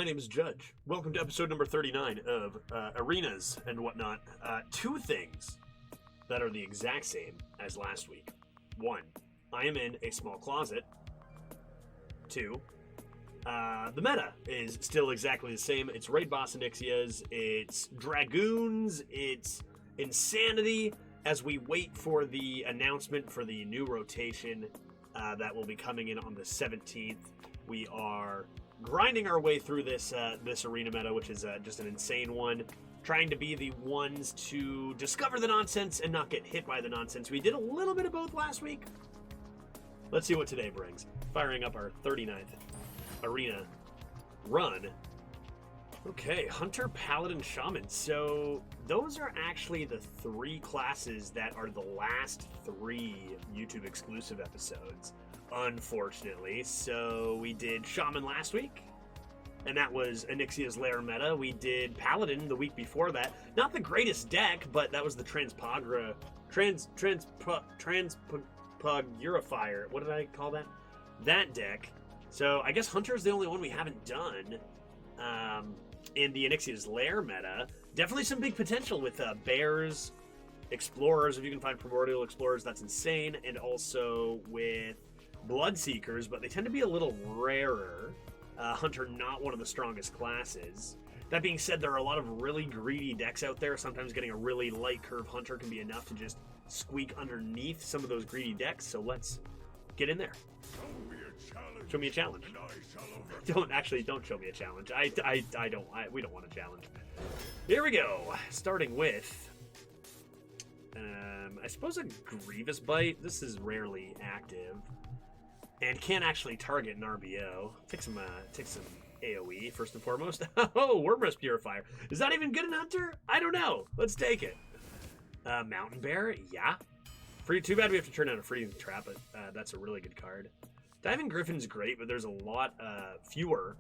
my name is Judge. Welcome to episode number 39 of Arenas and whatnot. Two things that are the exact same as last week. One, I am in a small closet. Two, the meta is still exactly the same. It's Raid Boss Onyxias, it's Dragoons, it's Insanity, as we wait for the announcement for the new rotation that will be coming in on the 17th. We are grinding our way through this arena meta, which is just an insane one. Trying to be the ones to discover the nonsense and not get hit by the nonsense. We did a little bit of both last week. Let's see what today brings. Firing up our 39th arena run. Okay, Hunter, Paladin, Shaman. So those are actually the three classes that are the last three YouTube exclusive episodes, unfortunately. So we did Shaman last week, and that was Onyxia's Lair meta. We did Paladin the week before that. Not the greatest deck, but that was the Transpogrifier. What did I call that? That deck. So I guess Hunter's the only one we haven't done in the Onyxia's Lair meta. Definitely some big potential with Bears, Explorers, if you can find Primordial Explorers, that's insane. And also with Bloodseekers, but they tend to be a little rarer. Hunter, not one of the strongest classes. That being said, there are a lot of really greedy decks out there. Sometimes getting a really light curve Hunter can be enough to just squeak underneath some of those greedy decks. So let's get in there. Show me a challenge. Don't show me a challenge. We don't want a challenge. Here we go. Starting with, I suppose a Grievous Bite. This is rarely active and can't actually target an RBO. Take some AoE first and foremost. Oh, Wormrest Purifier. Is that even good in Hunter? I don't know. Let's take it. Mountain Bear, yeah. Too bad we have to turn out a Freezing Trap, but that's a really good card. Diving Griffin's great, but there's a lot fewer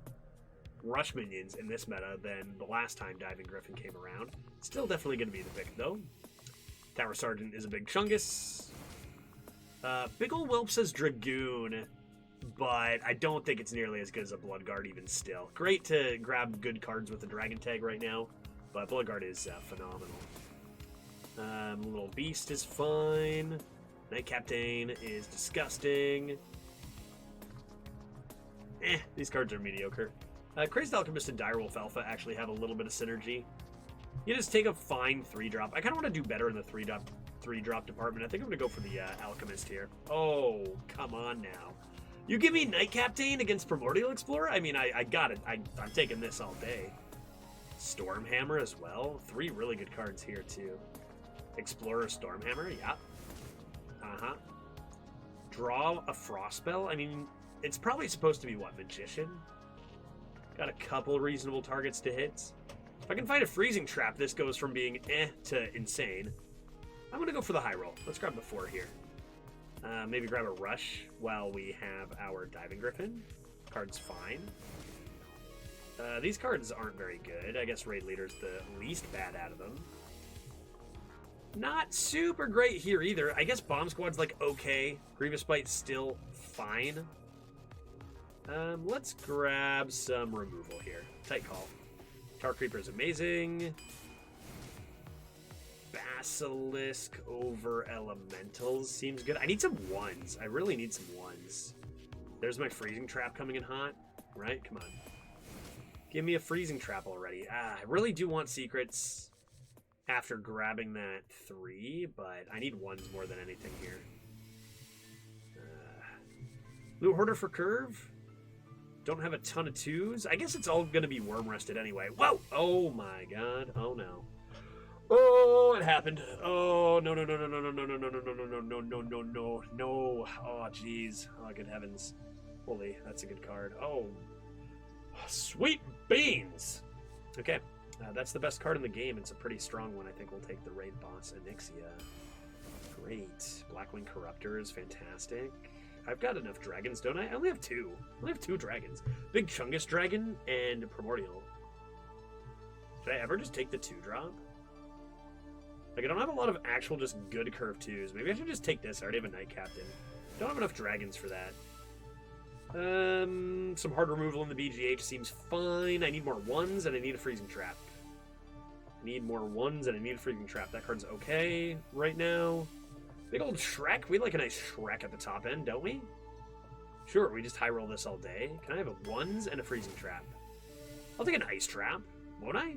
rush minions in this meta than the last time Diving Griffin came around. Still definitely going to be the pick, though. Tower Sergeant is a big chungus. Big ol' Whelp says Dragoon, but I don't think it's nearly as good as a Bloodguard even still. Great to grab good cards with the Dragon Tag right now, but Bloodguard is phenomenal. Little Beast is fine. Night Captain is disgusting. These cards are mediocre. Crazed Alchemist and Direwolf Alpha actually have a little bit of synergy. You just take a fine 3-drop. I kind of want to do better in the 3-drop department. I think I'm going to go for the Alchemist here. Oh, come on now. You give me Night Captain against Primordial Explorer? I mean, I got it. I'm taking this all day. Stormhammer as well. 3 really good cards here, too. Explorer, Stormhammer, yeah. Uh-huh. Draw a Frostspell? I mean, it's probably supposed to be, what, Magician? Got a couple reasonable targets to hit. If I can find a Freezing Trap, this goes from being to insane. I'm going to go for the high roll. Let's grab the 4 here. Maybe grab a Rush while we have our Diving Griffin. Card's fine. These cards aren't very good. I guess Raid Leader's the least bad out of them. Not super great here either. I guess Bomb Squad's like okay. Grievous Bite's still fine. Let's grab some removal here. Tight call. Tar Creeper is amazing. Basilisk over Elementals seems good. I need some 1s. I really need some 1s. There's my Freezing Trap coming in hot. Right? Come on. Give me a Freezing Trap already. I really do want secrets after grabbing that 3, but I need 1s more than anything here. Loot Hoarder for curve. Don't have a ton of 2s. I guess it's all going to be worm rested anyway. Whoa! Oh my god. Oh no. Oh, it happened. Oh, no. No. Oh, jeez. Oh, good heavens. Holy, that's a good card. Oh. Sweet beans! Okay. That's the best card in the game. It's a pretty strong one. I think we'll take the Raid Boss Onyxia. Great. Blackwing Corruptor is fantastic. I've got enough dragons, don't I? I only have 2. I only have 2 dragons. Big Chungus Dragon and Primordial. Should I ever just take the 2-drop? Like, I don't have a lot of actual just good curve 2s. Maybe I should just take this. I already have a Night Captain. Don't have enough dragons for that. Some hard removal in the BGH seems fine. I need more ones, and I need a freezing trap. I need more ones, and I need a freezing trap. That card's okay right now. Big old Shrek. We like a nice Shrek at the top end, don't we? Sure, we just high roll this all day. Can I have a ones and a freezing trap? I'll take an ice trap, won't I?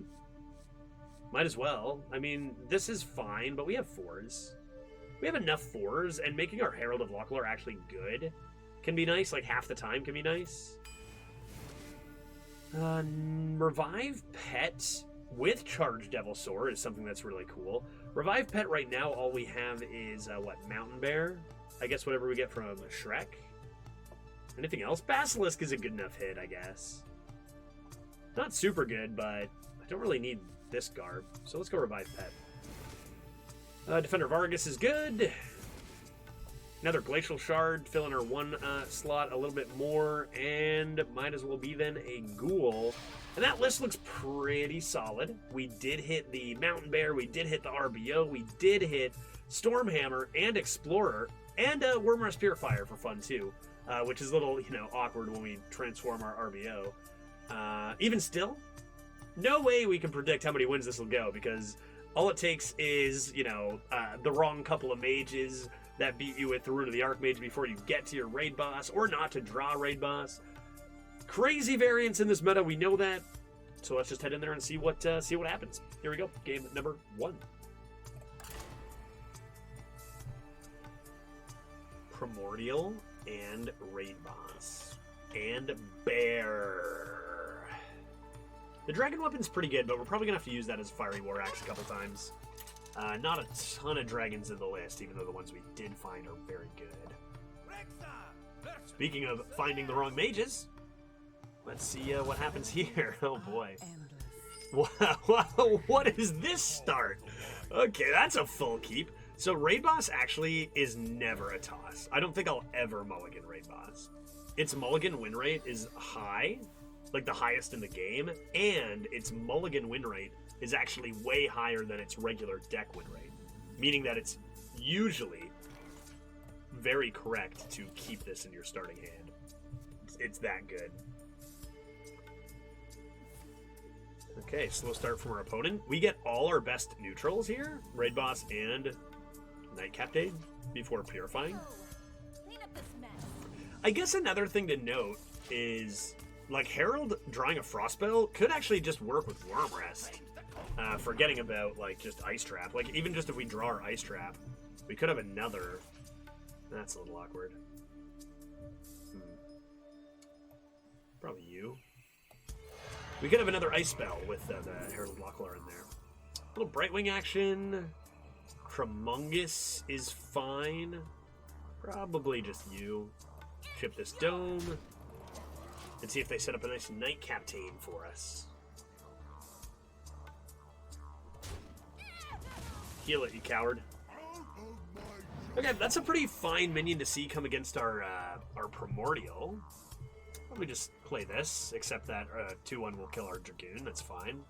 Might as well. I mean, this is fine, but we have fours. We have enough fours, and making our Herald of Locklar actually good can be nice. Like, half the time can be nice. Revive Pet with Charged Devil Sword is something that's really cool. Revive Pet right now, all we have is, what, Mountain Bear? I guess whatever we get from Shrek. Anything else? Basilisk is a good enough hit, I guess. Not super good, but I don't really need this garb. So let's go Revive Pet. Defender Vargas is good. Another Glacial Shard, fill in our one slot a little bit more, and might as well be then a Ghoul. And that list looks pretty solid. We did hit the Mountain Bear, we did hit the RBO, we did hit Stormhammer and Explorer, and Wormrest Purifier for fun too, which is a little, awkward when we transform our RBO. Even still, no way we can predict how many wins this will go, because all it takes is, the wrong couple of mages that beat you with the Rune of the Archmage before you get to your raid boss, or not to draw a raid boss. Crazy variance in this meta, we know that. So let's just head in there and see what happens. Here we go, game number 1. Primordial and raid boss. And bear. The dragon weapon's pretty good, but we're probably gonna have to use that as Fiery War Axe a couple times. Not a ton of dragons in the list, even though the ones we did find are very good. Speaking of finding the wrong mages, let's see what happens here. Oh boy. Wow, what is this start? Okay, that's a full keep. So Raid Boss actually is never a toss. I don't think I'll ever mulligan Raid Boss. Its mulligan win rate is high, like the highest in the game, and its mulligan win rate is actually way higher than its regular deck win rate, meaning that it's usually very correct to keep this in your starting hand. It's that good. Okay, slow start from our opponent. We get all our best neutrals here, Raid Boss and Nightcaptade, before purifying. I guess another thing to note is, like, Herald drawing a Frostspell could actually just work with Wormrest. Forgetting about, like, just Ice Trap. Like, even just if we draw our Ice Trap, we could have another. That's a little awkward. Probably you. We could have another Ice Spell with the Herald Locklar in there. A little Brightwing action. Tremungus is fine. Probably just you. Chip this dome. And see if they set up a nice Nightcaptade for us. Heal it, you coward. Okay, that's a pretty fine minion to see come against our Primordial. Probably just play this, except that 2-1 will kill our Dragoon. That's fine.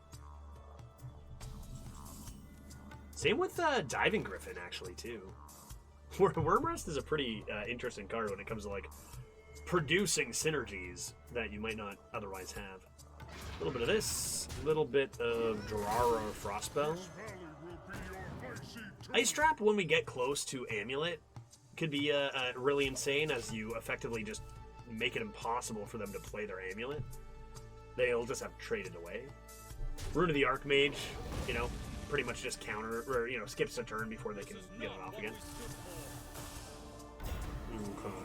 Same with Diving Griffin, actually, too. Wormrest is a pretty interesting card when it comes to, like, producing synergies that you might not otherwise have. A little bit of this, a little bit of Drara Frostspell. Ice Trap, when we get close to Amulet, could be really insane, as you effectively just make it impossible for them to play their Amulet. They'll just have traded away. Rune of the Archmage, pretty much just counter, or, skips a turn before they can get it off again. Okay.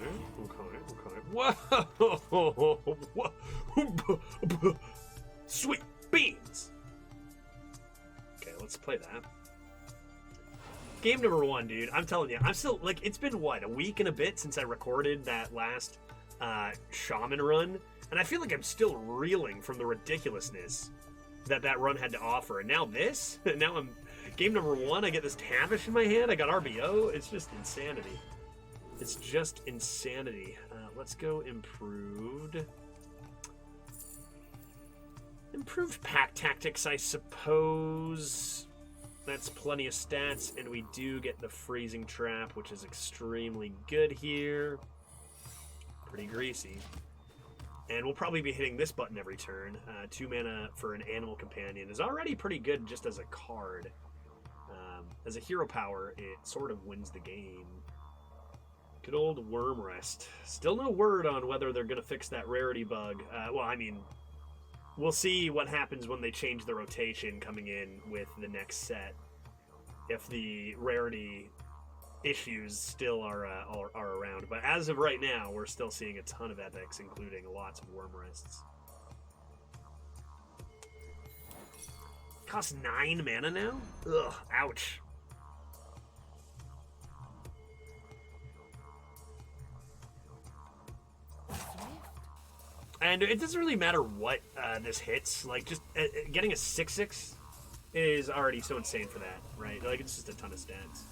Whoa! Sweet beans! Okay, let's play that. Game number 1, dude. I'm telling you, I'm still, like, it's been, what, a week and a bit since I recorded that last Shaman run, and I feel like I'm still reeling from the ridiculousness that run had to offer. And now this? Now I'm, game number 1, I get this Tavish in my hand, I got RBO. It's just insanity. It's just insanity. Let's go improved. Improved pack tactics, I suppose. That's plenty of stats, and we do get the Freezing Trap, which is extremely good here. Pretty greasy. And we'll probably be hitting this button every turn. 2 mana for an animal companion is already pretty good just as a card. As a hero power, it sort of wins the game. Good old Worm Rest. Still no word on whether they're going to fix that rarity bug. Well, I mean, we'll see what happens when they change the rotation coming in with the next set. If the rarity issues still are around. But as of right now, we're still seeing a ton of epics, including lots of Worm Rests. Costs 9 mana now? Ugh, ouch. And it doesn't really matter what this hits. Like, just getting a 6/6 is already so insane for that, right? Like, it's just a ton of stats.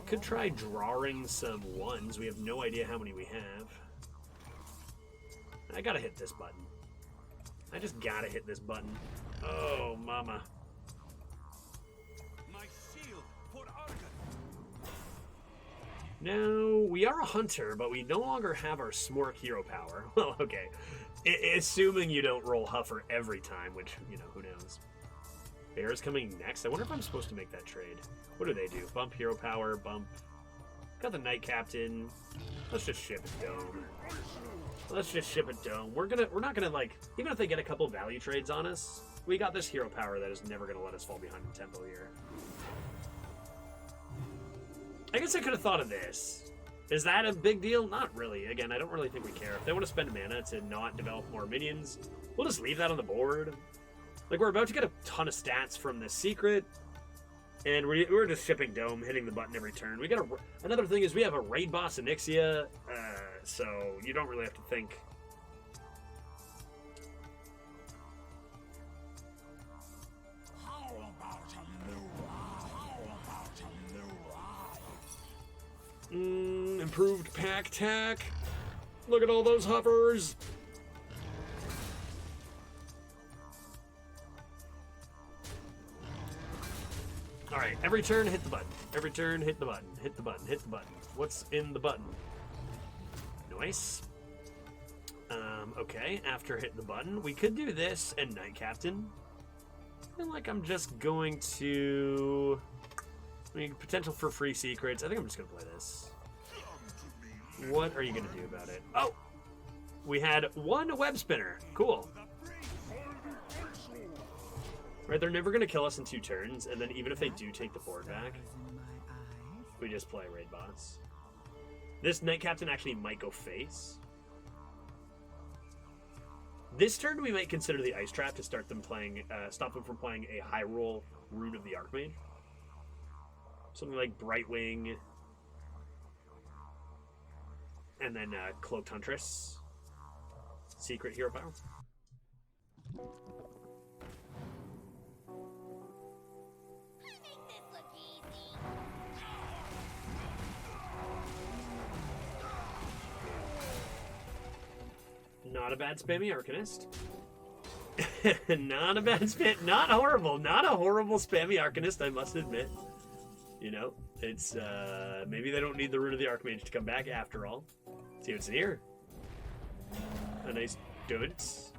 Could try drawing some 1s. We have no idea how many we have. I gotta hit this button. I just gotta hit this button. Oh, mama. My shield for Argon. Now, we are a hunter, but we no longer have our Smork hero power. Well, okay. Assuming you don't roll Huffer every time, which, you know, who knows. Bear's coming next. I wonder if I'm supposed to make that trade. What do they do? Bump hero power, bump. Got the Knight Captain. Let's just ship a Dome. Let's just ship a Dome. We're not gonna, like, even if they get a couple value trades on us, we got this hero power that is never gonna let us fall behind in tempo here. I guess I could have thought of this. Is that a big deal? Not really. Again, I don't really think we care. If they want to spend mana to not develop more minions, we'll just leave that on the board. Like, we're about to get a ton of stats from this secret, and we're just shipping Dome, hitting the button every turn. We got another thing is we have a raid boss Onyxia, so you don't really have to think. Improved pack tack. Look at all those hovers. All right, every turn, hit the button. Every turn, hit the button. Hit the button. Hit the button. What's in the button? Nice. Okay, after hit the button, we could do this and Knight Captain. I feel like I'm just going to... I mean, potential for free secrets. I think I'm just going to play this. What are you going to do about it? Oh! We had 1 web spinner. Cool. Right, they're never going to kill us in 2 turns, and then even if they do take the board back, we just play raid boss. This Knight Captain actually might go face. This turn we might consider the Ice Trap to start them playing, stop them from playing a high roll Rune of the Archmage. Something like Brightwing, and then Cloaked Huntress. Secret hero power. Not a bad spammy Arcanist. Not a bad spam. Not horrible. Not a horrible spammy Arcanist, I must admit. You know, it's, maybe they don't need the Rune of the Archmage to come back after all. See what's in here. A nice dunce.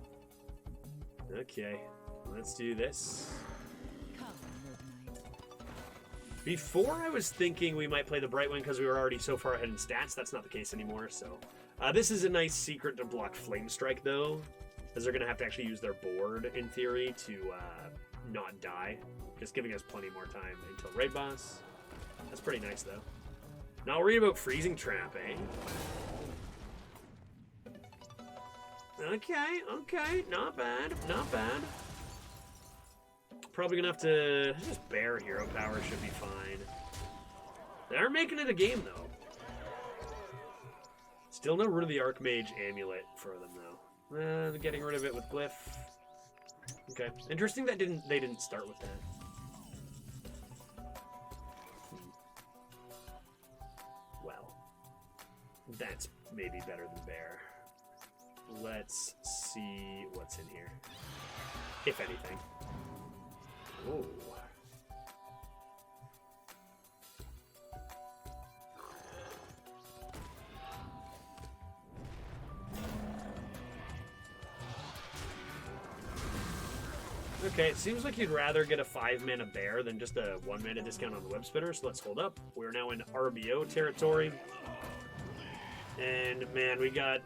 Okay, let's do this. Before I was thinking we might play the Brightwing because we were already so far ahead in stats. That's not the case anymore, so... this is a nice secret to block Flame Strike, though, as they're going to have to actually use their board, in theory, to not die. Just giving us plenty more time until raid boss. That's pretty nice, though. Not worried about Freezing Trap, eh? Okay, not bad, not bad. Probably going to have to... just Bear Hero Power should be fine. They're making it a game, though. Still no Rune of the Archmage Amulet for them, though. Getting rid of it with Glyph. Okay. Interesting that they didn't start with that. Well, that's maybe better than Bear. Let's see what's in here. If anything. Ooh. Okay, it seems like you'd rather get a 5-mana bear than just a 1-mana discount on the web spinner, so let's hold up. We're now in RBO territory. And, man, we got...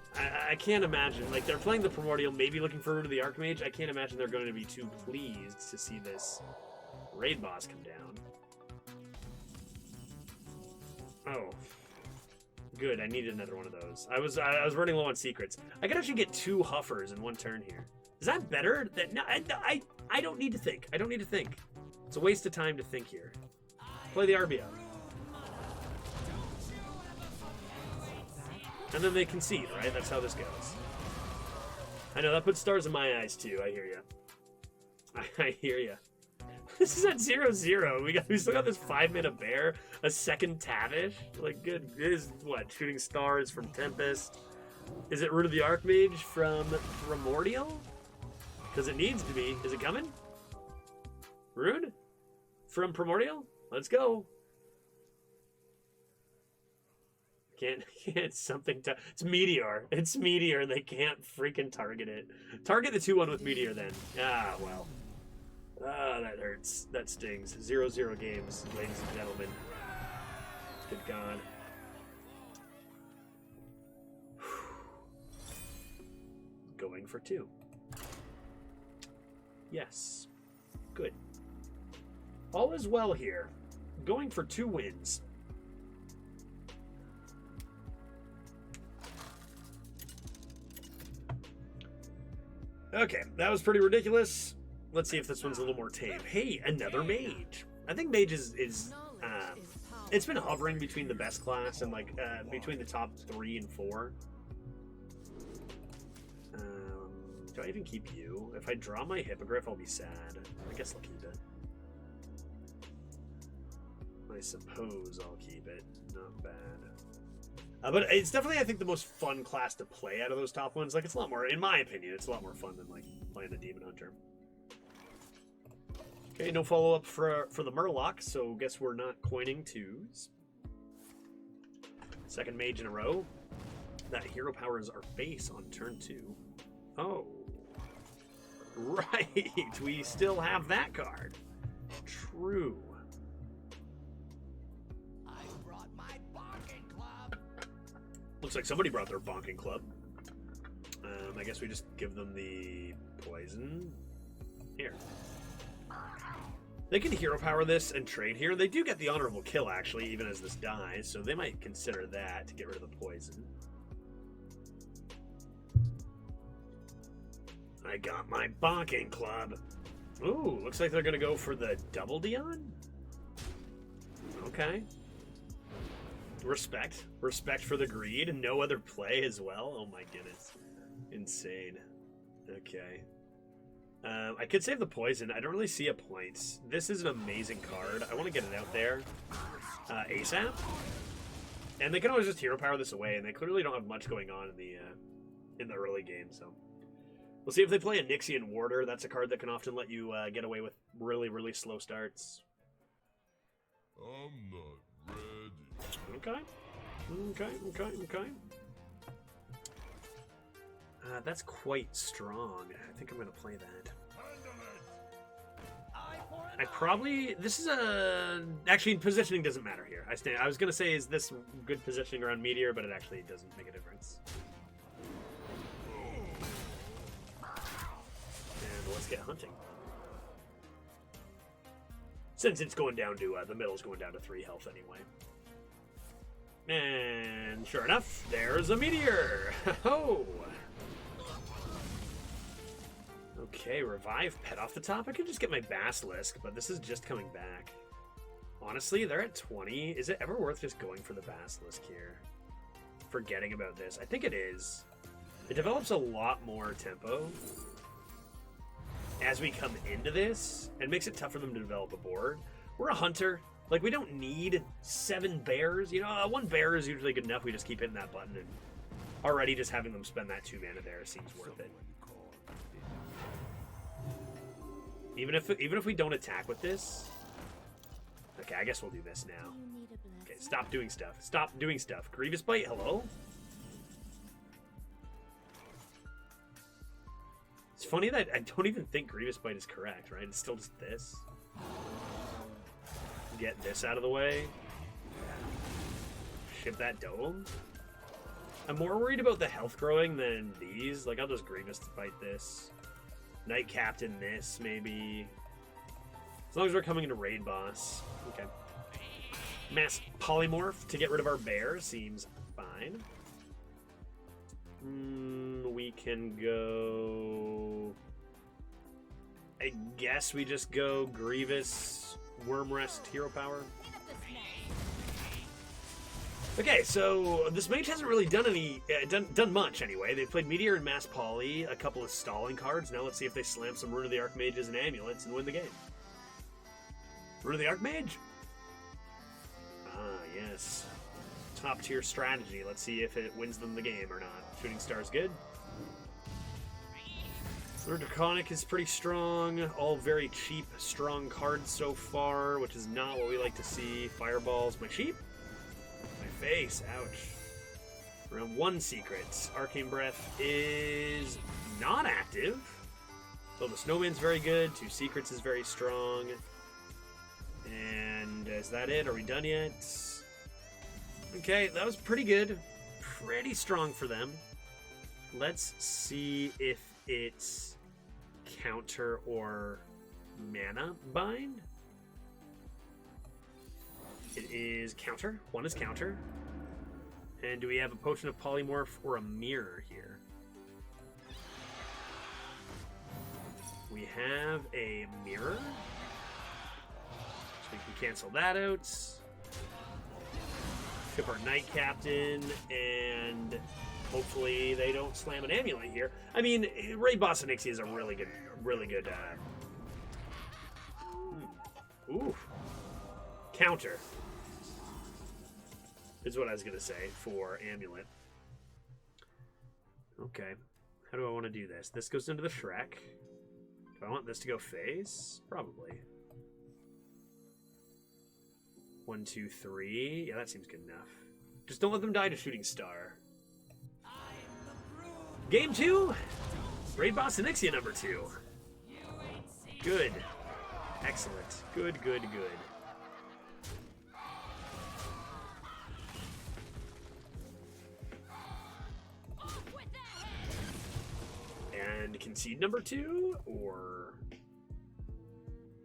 I can't imagine. Like, they're playing the Primordial, maybe looking for Root of the Archmage. I can't imagine they're going to be too pleased to see this raid boss come down. Oh. Good, I needed another one of those. I was running low on secrets. I could actually get 2 Huffers in 1 turn here. Is that better? No, I don't need to think. I don't need to think. It's a waste of time to think here. Play the RBO. And then they concede, right? That's how this goes. I know, that puts stars in my eyes, too. I hear you. I hear you. This is at 0-0. We still got this 5-mana bear, a second Tavish. Like, good. It is, what, Shooting Stars from Tempest? Is it Root of the Archmage from Primordial? Because it needs to be. Is it coming? Rude? From Primordial? Let's go. Can't something to... It's Meteor. It's Meteor. They can't freaking target it. Target the 2-1 with Meteor then. Ah, well. Ah, that hurts. That stings. 0-0 games, ladies and gentlemen. Good God. Going for 2. Yes. Good. All is well here. Going for 2 wins. Okay, that was pretty ridiculous. Let's see if this one's a little more tame. Hey, another mage. I think mage is it's been hovering between the best class and like between the top 3 and 4. Do I even keep you? If I draw my Hippogriff, I'll be sad. I guess I'll keep it. I suppose I'll keep it. Not bad. But it's definitely, I think, the most fun class to play out of those top ones. Like, it's a lot more, in my opinion, it's a lot more fun than, like, playing the Demon Hunter. Okay, no follow-up for the Murloc, so guess we're not coining 2s. Second mage in a row. That hero powers our face on turn 2. Oh. Right, we still have that card. True. Looks like somebody brought their bonking club. I guess we just give them the poison. Here. They can hero power this and trade here. They do get the honorable kill, actually, even as this dies, so they might consider that to get rid of the poison. I got my bonking club. Ooh, looks like they're going to go for the double Dion? Okay. Respect. Respect for the greed and no other play as well. Oh my goodness. Insane. Okay. I could save the poison. I don't really see a point. This is an amazing card. I want to get it out there ASAP. And they can always just hero power this away, and they clearly don't have much going on in the early game, so. We'll see if they play a Nixian Warder. That's a card that can often let you get away with really, really slow starts. I'm not ready. Okay. That's quite strong. I think I'm going to play that. I probably... This is a... Actually, positioning doesn't matter here. I was going to say, is this good positioning around Meteor, but it actually doesn't make a difference. And let's get hunting. Since it's going down to... the middle's going down to 3 health anyway. And sure enough, there's a Meteor! Ho! Okay, revive pet off the top. I could just get my Basilisk, but this is just coming back. Honestly, they're at 20. Is it ever worth just going for the Basilisk here? Forgetting about this. I think it is. It develops a lot more tempo as we come into this, and makes it tough for them to develop a board. We're a hunter. Like, we don't need 7 bears. You know, 1 bear is usually good enough. We just keep hitting that button, and already just having them spend that 2 mana there seems worth it. Even if we don't attack with this. Okay, I guess we'll do this now. Okay, stop doing stuff. Stop doing stuff. Grievous Bite, hello? It's funny that I don't even think Grievous Bite is correct, right? It's still just this. Get this out of the way. Ship that Dome. I'm more worried about the health growing than these. Like, I'll just Grievous Bite this. Knight Captain this, maybe. As long as we're coming into raid boss. Okay. Mass Polymorph to get rid of our bear seems fine. We can go... I guess we just go Grievous, Wormrest, Hero Power. Okay, so this mage hasn't really done done much anyway. They've played Meteor and Mass Poly, a couple of stalling cards. Now let's see if they slam some Rune of the Archmages and Amulets and win the game. Rune of the Archmage? Ah, yes. Top tier strategy. Let's see if it wins them the game or not. Shooting Star's good. Lord Draconic is pretty strong. All very cheap, strong cards so far, which is not what we like to see. Fireball's my sheep. My face. Ouch. Round 1 secrets. Arcane Breath is not active. So the Snowman's very good. 2 secrets is very strong. And is that it? Are we done yet? Okay, that was pretty good. Pretty strong for them. Let's see if it's counter or mana bind. It is counter. 1 is counter. And do we have a potion of polymorph or a mirror here? We have a mirror. So we can cancel that out. Ship our Knight Captain, and hopefully they don't slam an amulet here. I mean, Raid Boss Onyxia is a really good, ooh, counter is what I was gonna say for amulet. Okay, how do I want to do this? This goes into the Shrek. Do I want this to go face? Probably. 1, 2, 3. Yeah, that seems good enough. Just don't let them die to Shooting Star. Game 2. Raid Boss Onyxia number 2. Good. Excellent. Good, good, good. And concede number 2? Or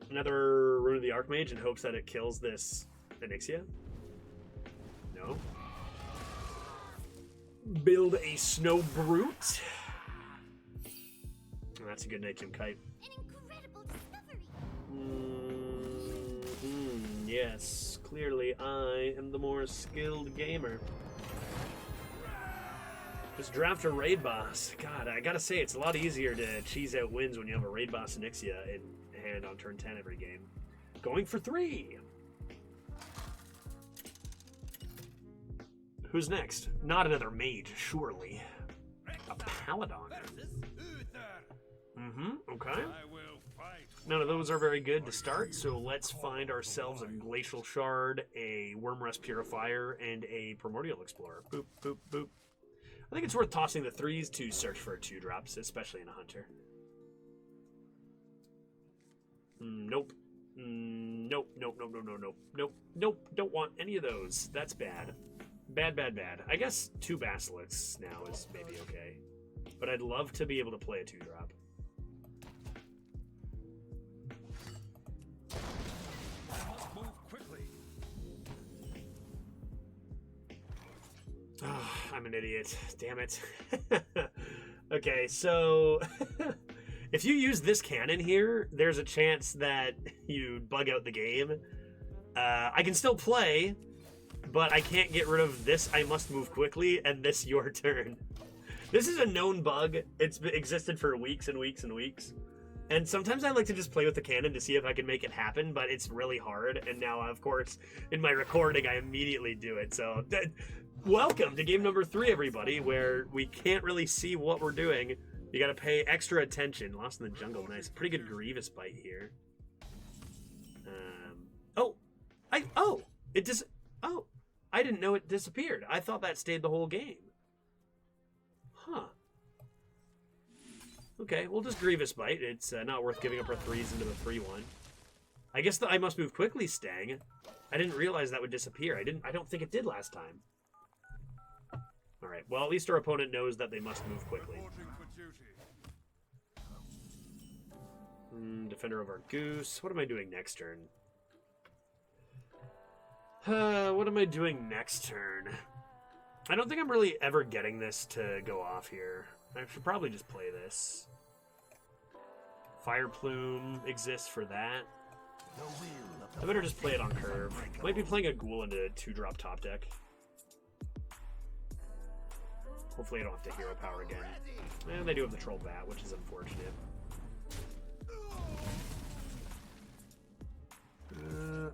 another Rune of the Archmage in hopes that it kills this Onyxia? No. Build a Snow Brute. Oh, that's a good Night Tomb Kite. An incredible discovery. Yes, clearly I am the more skilled gamer. Just draft a raid boss. God, I gotta say, it's a lot easier to cheese out wins when you have a raid boss Onyxia in hand on turn 10 every game. Going for 3. Who's next? Not another mage, surely. A paladin. Okay. None of those are very good to start, so let's find ourselves a Glacial Shard, a Wormrest Purifier, and a Primordial Explorer. Boop, boop, boop. I think it's worth tossing the 3s to search for 2-drops, especially in a Hunter. Nope. Nope, nope, nope, nope, nope, nope, nope, nope. Don't want any of those. That's bad. Bad, bad, bad. I guess 2 Basilisks now is maybe okay. But I'd love to be able to play a 2-drop. Oh, I'm an idiot. Damn it. Okay, so if you use this cannon here, there's a chance that you bug out the game. I can still play, but I can't get rid of this I must move quickly and this your turn. This is a known bug. It's existed for weeks and weeks and weeks. And sometimes I like to just play with the cannon to see if I can make it happen, but it's really hard. And now, of course, in my recording, I immediately do it. So welcome to game number 3, everybody, where we can't really see what we're doing. You gotta pay extra attention. Lost in the Jungle, nice. Pretty good Grievous Bite here. I didn't know it disappeared. I thought that stayed the whole game. Huh. Okay, we'll just Grievous Bite. It's not worth giving up our 3s into the 3-1. I guess the I must move quickly Stang. I didn't realize that would disappear. I don't think it did last time. Alright, well, at least our opponent knows that they must move quickly. Defender of our Goose. What am I doing next turn? What am I doing next turn? I don't think I'm really ever getting this to go off here. I should probably just play this. Fire Plume exists for that. I better just play it on curve. Might be playing a Ghoul into a 2-drop top deck. Hopefully I don't have to hero power again. And they do have the Troll Bat, which is unfortunate.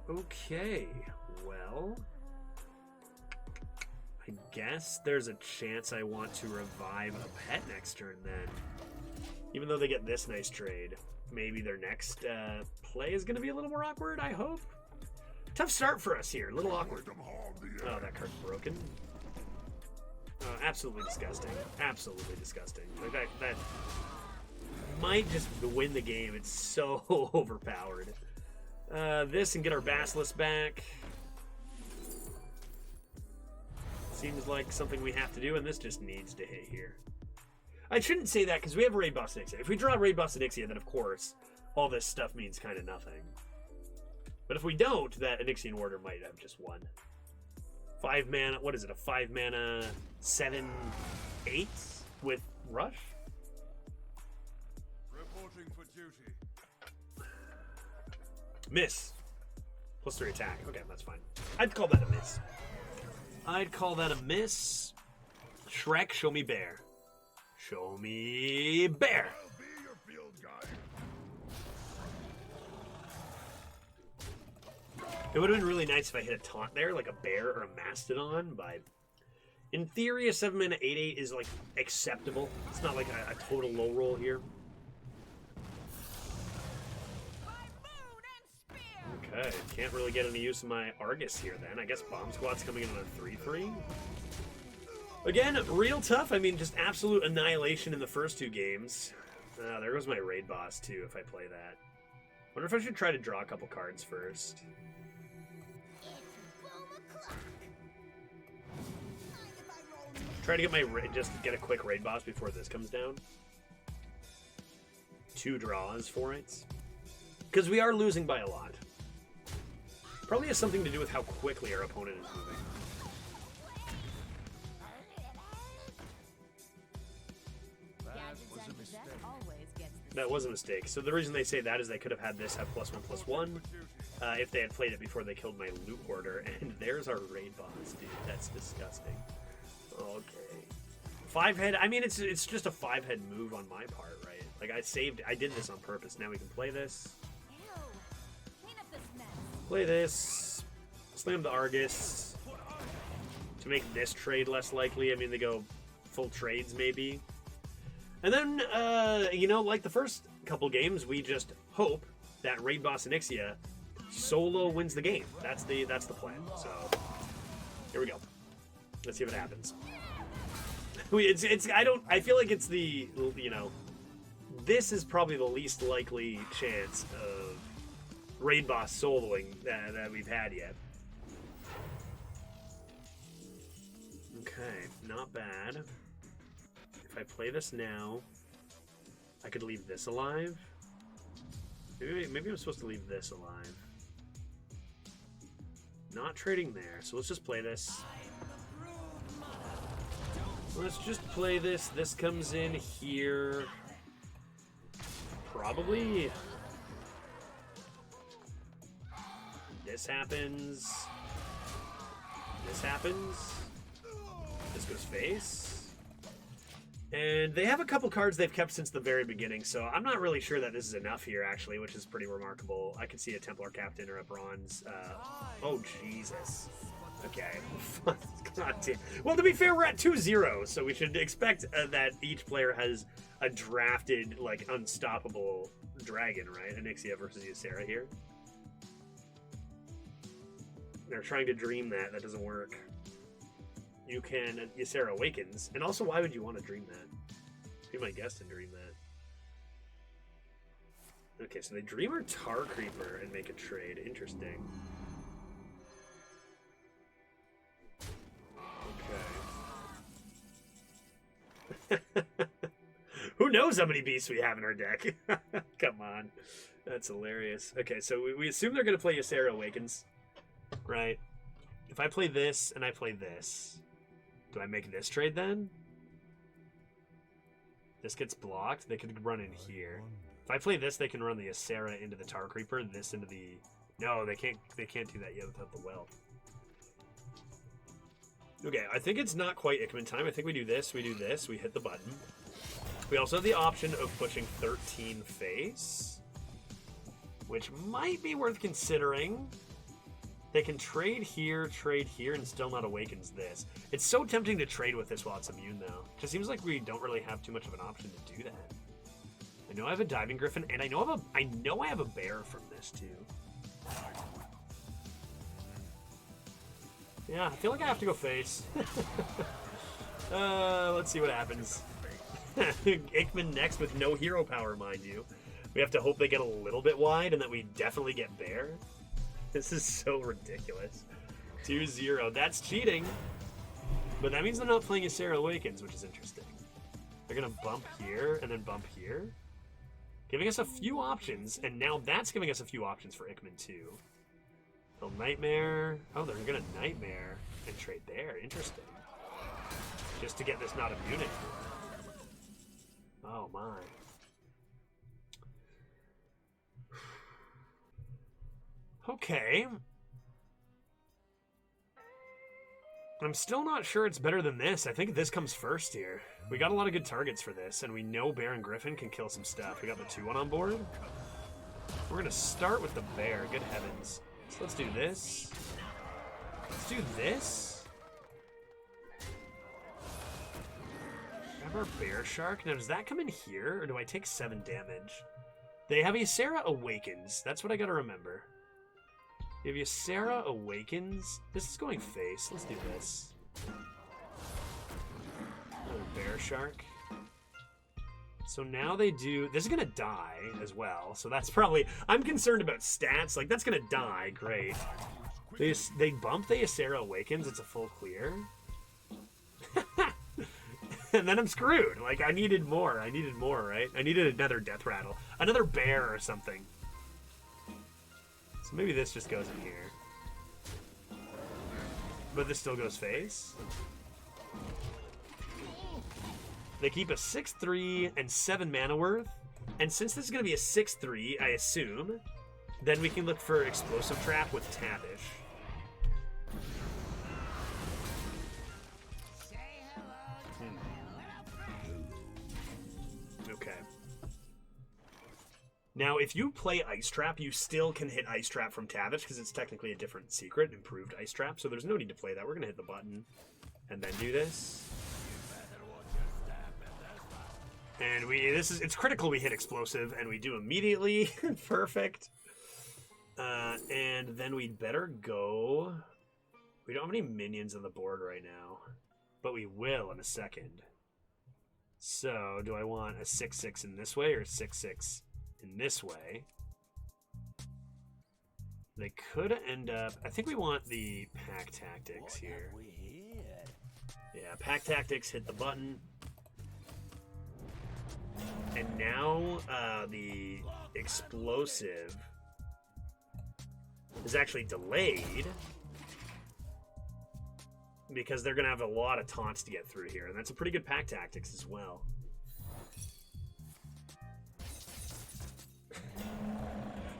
Okay. Well, I guess there's a chance I want to revive a pet next turn then. Even though they get this nice trade. Maybe their next play is going to be a little more awkward, I hope. Tough start for us here. A little awkward. Oh, that card's broken. Absolutely disgusting. Absolutely disgusting. Like that might just win the game. It's so overpowered. This and get our Basilisk back. Seems like something we have to do, and this just needs to hit here. I shouldn't say that because we have Raid Boss Onyxia. If we draw Raid Boss Onyxia, then of course all this stuff means kind of nothing. But if we don't, that Onyxian Warder might have just won. 5 mana, what is it, a 5 mana 7/8 with Rush? Reporting for duty. Miss. +3 attack. Okay, that's fine. I'd call that a miss. I'd call that a miss. Shrek, show me bear. Show me bear. I'll be your field guide. It would have been really nice if I hit a taunt there, like a bear or a mastodon, but in theory, a 7 mana 8/8 is like acceptable. It's not like a total low roll here. Okay, can't really get any use of my Argus here then. I guess Bomb Squad's coming in on a 3/3. Again, real tough. I mean, just absolute annihilation in the first 2 games. There goes my Raid Boss, too, if I play that. Wonder if I should try to draw a couple cards first. Try to get my just get a quick Raid Boss before this comes down. 2 draws for it. Because we are losing by a lot. Probably has something to do with how quickly our opponent is moving. That was a mistake. So the reason they say that is they could have had this have +1/+1 if they had played it before they killed my Loot Hoarder. And there's our Raid Boss, dude. That's disgusting. Okay. 5-head. I mean, it's just a 5-head move on my part, right? Like I did this on purpose. Now we can play this. Play this. Slam the Argus to make this trade less likely. I mean, they go full trades maybe. And then, you know, like the first couple games, we just hope that Raid Boss Onyxia solo wins the game. That's the plan. So here we go. Let's see what happens. I feel like it's the, you know, this is probably the least likely chance of Raid Boss soloing that we've had yet. Okay, not bad. If I play this now, I could leave this alive. Maybe I'm supposed to leave this alive. Not trading there, so let's just play this. Let's just play this. This comes in here. Probably. This happens. This happens. This goes face. And they have a couple cards they've kept since the very beginning, so I'm not really sure that this is enough here, actually, which is pretty remarkable. I could see a Templar Captain or a Bronze. Oh, Jesus. Okay. God damn. Well, to be fair, we're at 2-0, so we should expect that each player has a drafted, like, unstoppable dragon, right? Onyxia versus Ysera here. They're trying to dream that. That doesn't work. You can... Ysera awakens. And also, why would you want to dream that? Be my guest and dream that. Okay, so they Dreamer Tar Creeper and make a trade. Interesting. Okay. Who knows how many beasts we have in our deck? Come on. That's hilarious. Okay, so we assume they're going to play Ysera Awakens, right? If I play this and I play this, do I make this trade then? This gets blocked. They could run in here. If I play this, they can run the Ysera into the Tar Creeper, this into the... No, they can't do that yet without the well. Okay, I think it's not quite Ickman time. I think we do this, we hit the button. We also have the option of pushing 13 face, which might be worth considering. They can trade here, and still not Awakens this. It's so tempting to trade with this while it's immune, though. It just seems like we don't really have too much of an option to do that. I know I have a Diving Griffin, and I know I have a bear from this, too. Yeah, I feel like I have to go face. Let's see what happens. Ickman next with no hero power, mind you. We have to hope they get a little bit wide and that we definitely get bear. This is so ridiculous. 2-0. That's cheating. But that means they're not playing Ysera Awakens, which is interesting. They're going to bump here and then bump here. Giving us a few options, and now that's giving us a few options for Ickman too. They'll Nightmare. Oh, they're going to Nightmare and trade there. Interesting. Just to get this not immune anymore. Oh my. Okay. I'm still not sure it's better than this. I think this comes first here. We got a lot of good targets for this, and we know Bear and Griffin can kill some stuff. We got the 2-1 on board. We're going to start with the Bear. Good heavens. So let's do this. Let's do this. Grab our Bear Shark. Now, does that come in here, or do I take 7 damage? They have Ysera Awakens. That's what I got to remember. If Ysera Awakens, this is going face. Let's do this. Another Bear Shark. So now they do... This is going to die as well. So that's probably... I'm concerned about stats. Like, that's going to die. Great. They bump the Ysera Awakens. It's a full clear. And then I'm screwed. Like, I needed more. Right? I needed another Death Rattle. Another bear or something. So maybe this just goes in here. But this still goes face. They keep a 6-3 and 7 mana worth. And since this is going to be a 6-3, I assume, then we can look for Explosive Trap with Tavish. Okay. Now, if you play Ice Trap, you still can hit Ice Trap from Tavish because it's technically a different secret, improved Ice Trap. So there's no need to play that. We're going to hit the button and then do this. And it's critical we hit Explosive, and we do immediately. Perfect. And then we'd better go... We don't have any minions on the board right now, but we will in a second. So, do I want a 6-6 in this way or a 6-6 in this way? They could end up... I think we want the Pack Tactics here. Yeah, Pack Tactics, hit the button. And now the Explosive is actually delayed because they're going to have a lot of taunts to get through here. And that's a pretty good Pack Tactics as well.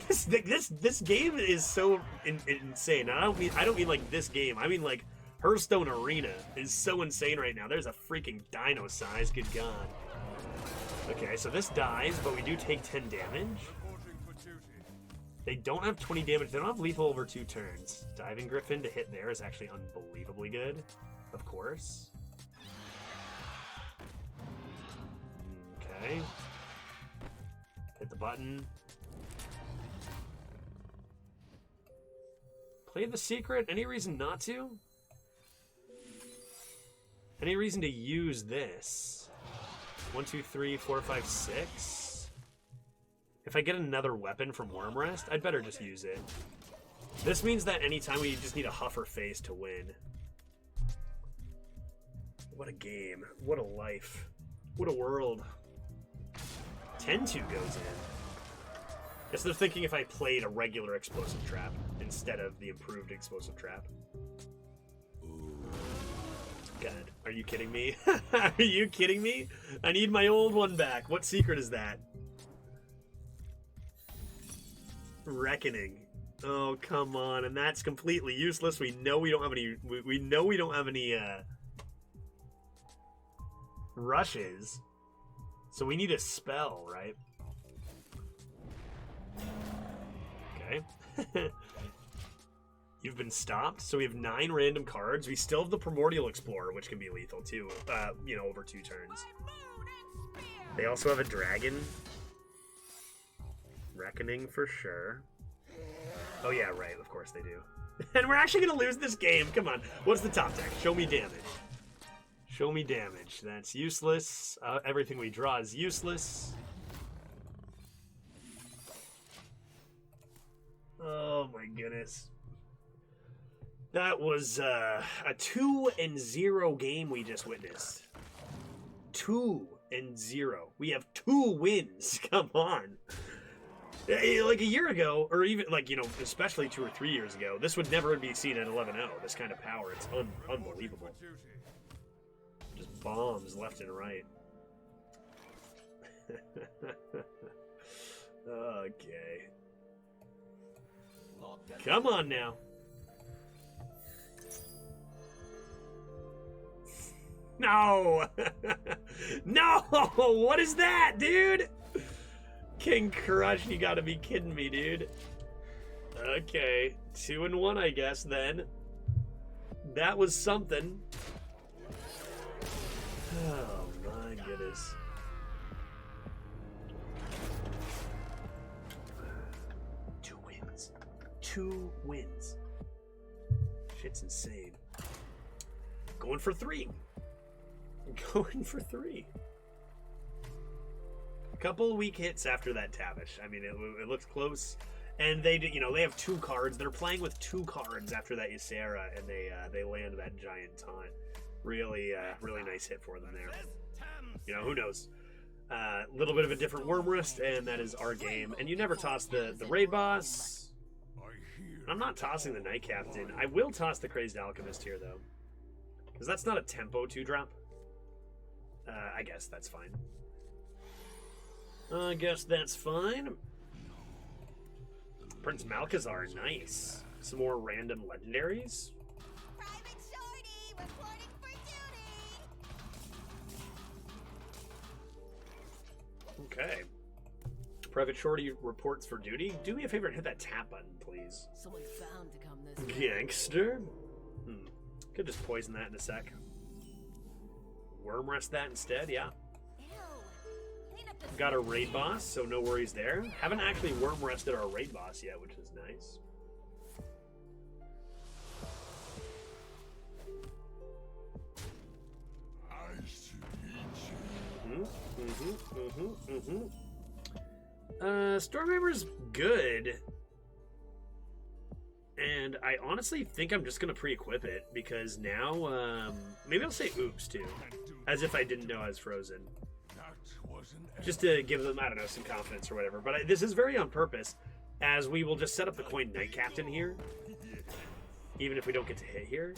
This game is so insane. I don't mean like this game. I mean like Hearthstone Arena is so insane right now. There's a freaking dino size. Good God. Okay, so this dies, but we do take 10 damage. They don't have 20 damage. They don't have lethal over 2 turns. Diving Griffin to hit there is actually unbelievably good, of course. Okay. Hit the button. Play the secret. Any reason not to? Any reason to use this? 1, 2, 3, 4, 5, 6. If I get another weapon from Worm Rest, I'd better just use it. This means that anytime we just need a huffer face to win. What a game. What a life. What a world. 10-2 goes in. Guess they're thinking if I played a regular explosive trap instead of the improved explosive trap. God, are you kidding me? Are you kidding me? I need my old one back. What secret is that? Reckoning. Oh, come on. And that's completely useless. We know we don't have any... We know we don't have any, rushes. So we need a spell, right? Okay. You've been stopped. So we have 9 random cards. We still have the Primordial Explorer, which can be lethal too. You know, over 2 turns. They also have a dragon. Reckoning for sure. Oh yeah, right. Of course they do. And we're actually going to lose this game. Come on. What's the top deck? Show me damage. Show me damage. That's useless. Everything we draw is useless. Oh my goodness. That was a 2-0 game we just witnessed. 2-0. We have 2 wins. Come on. Like a year ago, or even like, you know, especially 2 or 3 years ago, this would never be seen at 11-0. This kind of power. It's unbelievable. Just bombs left and right. Okay. Come on now. No! No! What is that, dude? King Crush, you gotta be kidding me, dude. Okay. 2-1, I guess, then. That was something. Oh, my goodness. Two wins. 2 wins. Shit's insane. Going for 3. Going for 3. Couple weak hits after that Tavish. I mean, it looks close, and they, you know, they have 2 cards. They're playing with 2 cards after that Ysera, and they land that giant taunt. Really, really nice hit for them there. You know, who knows? A little bit of a different Worm Wrist, and that is our game. And you never toss the raid boss. I'm not tossing the Knight Captain. I will toss the Crazed Alchemist here though, because that's not a tempo 2-drop. I guess that's fine. I guess that's fine. Prince Malchazar, nice. Some more random legendaries. Private Shorty reporting for duty. Okay. Private Shorty reports for duty. Do me a favor and hit that tap button, please. Someone found to come this way. Gangster. Could just poison that in a sec. Worm Rest that instead, yeah. Ew. Clean up the Got a raid boss, so no worries there. Haven't actually Worm Rested our raid boss yet, which is nice. Stormhammer's good. And I honestly think I'm just going to pre-equip it, because now, maybe I'll say oops too. As if I didn't know I was frozen. Just to give them, I don't know, some confidence or whatever. But this is very on purpose, as we will just set up the coin Knight Captain here. Even if we don't get to hit here.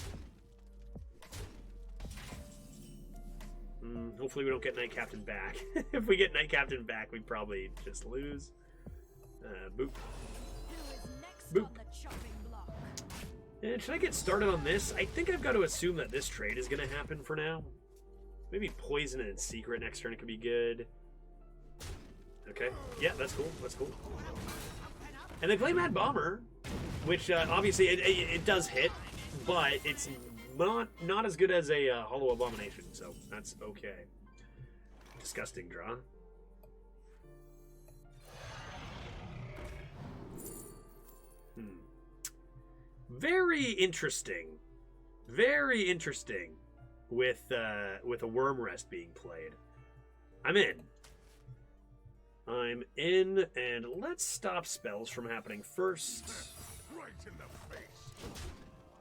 Hopefully we don't get Knight Captain back. If we get Knight Captain back, we probably just lose. Boop. Boop. And should I get started on this? I think I've got to assume that this trade is going to happen for now. Maybe Poison and Secret next turn could be good. Okay. Yeah, that's cool. That's cool. And they play Mad Bomber, which obviously it does hit, but it's not as good as a Hollow Abomination, so that's okay. Disgusting draw. Very interesting. Very interesting with a Worm Rest being played. I'm in. I'm in, and let's stop spells from happening first. Right in the face.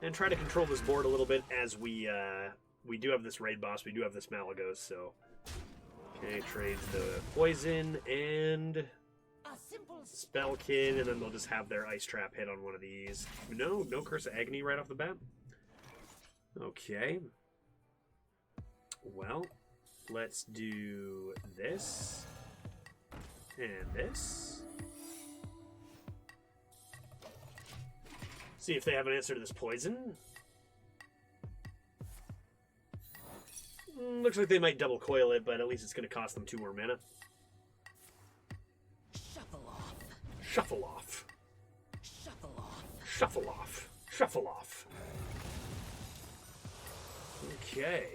And try to control this board a little bit as we do have this raid boss, we do have this Malagos, so... Okay, trades the poison and A simple Spellkin, and then they'll just have their Ice Trap hit on one of these. No Curse of Agony right off the bat. Okay. Well, let's do this. And this. See if they have an answer to this poison. Looks like they might double coil it, but at least it's going to cost them 2 more mana. Shuffle off. Shuffle off. Shuffle off. Shuffle off. Shuffle off. Okay.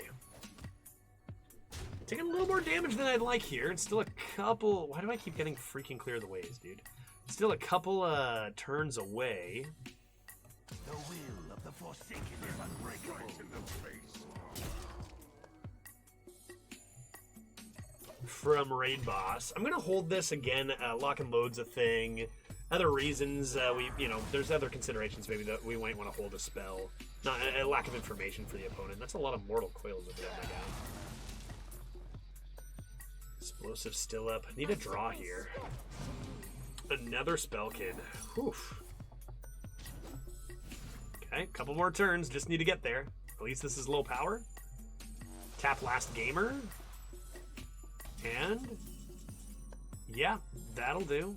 Taking a little more damage than I'd like here. It's still a couple... Why do I keep getting freaking Clear the Ways, dude? Still a couple turns away. The will of the Forsaken is unbreakable. Right in the face. From Raid Boss. I'm going to hold this again. Lock and load's a thing. Other reasons, there's other considerations maybe that we might want to hold a spell. Not a lack of information for the opponent. That's a lot of mortal coils over there, my guy. Explosive still up. Need a draw here. Another Spellkin. Whew. Okay, couple more turns. Just need to get there. At least this is low power. Tap Last Gamer. And... yeah, that'll do.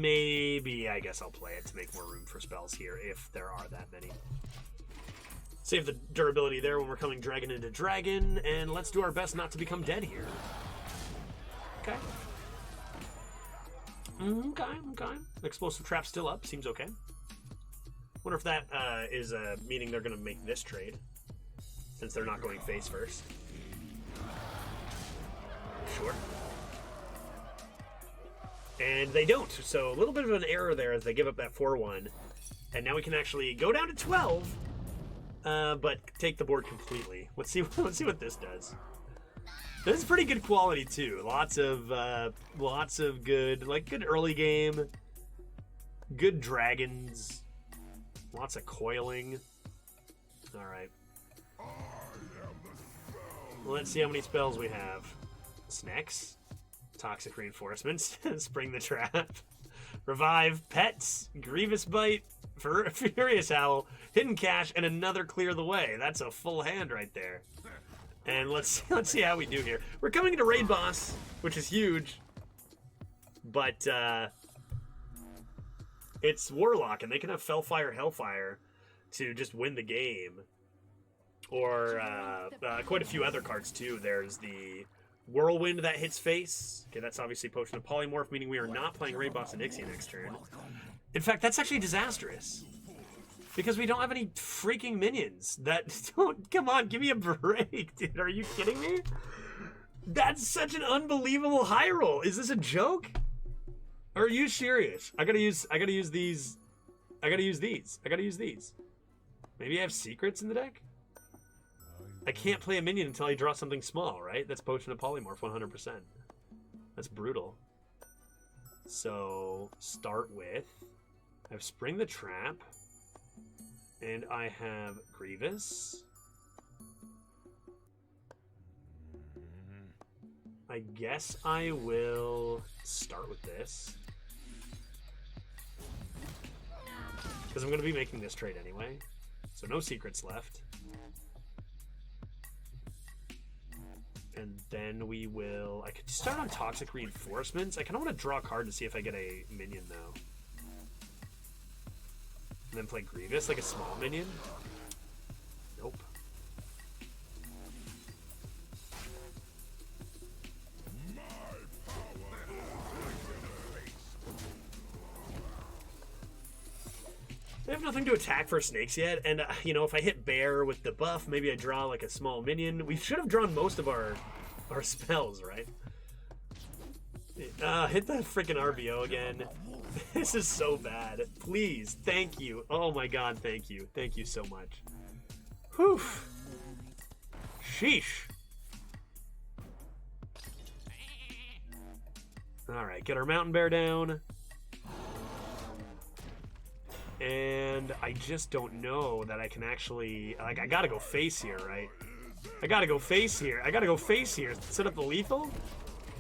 Maybe, I guess I'll play it to make more room for spells here, if there are that many. Save the durability there when we're coming dragon into dragon, and let's do our best not to become dead here. Okay. Okay. Explosive trap still up, seems okay. Wonder if that is meaning they're going to make this trade, since they're not going face first. Sure. And they don't, so a little bit of an error there as they give up that 4-1. And now we can actually go down to 12, but take the board completely. Let's see what this does. This is pretty good quality too. Lots of good, good early game, good dragons, lots of coiling. All right. Let's see how many spells we have. Snacks. Toxic Reinforcements, Spring the Trap, Revive, Pets, Grievous Bite, Furious Howl, Hidden Cache, and another Clear the Way. That's a full hand right there. And let's see how we do here. We're coming into Raid Boss, which is huge, but it's Warlock, and they can have Fellfire, Hellfire to just win the game, or quite a few other cards too. There's the Whirlwind that hits face. Okay, that's obviously Potion of Polymorph, meaning we are not playing Raid Boss and Ixia next turn. In fact, that's actually disastrous. Because we don't have any freaking minions that don't... Come on, give me a break, dude. Are you kidding me? That's such an unbelievable high roll. Is this a joke? Or are you serious? I gotta use these. I gotta use these. Maybe I have secrets in the deck? I can't play a minion until I draw something small, right? That's Potion of Polymorph, 100%. That's brutal. So, start with... I have Spring the Trap. And I have Grievous. I guess I will start with this. Because I'm going to be making this trade anyway. So no secrets left. And then we will... I could start on Toxic Reinforcements. I kind of want to draw a card to see if I get a minion, though. And then play Grievous, like a small minion. Nope. I have nothing to attack for snakes yet, and if I hit bear with the buff, maybe I draw like a small minion. We should have drawn most of our spells, right? Hit the freaking RBO again. This is so bad. Please, thank you. Oh my god, thank you. Thank you so much. Whew. Sheesh. Alright, get our mountain bear down. And I just don't know that I can actually... Like, I gotta go face here, right? I gotta go face here. I gotta go face here. Set up the lethal?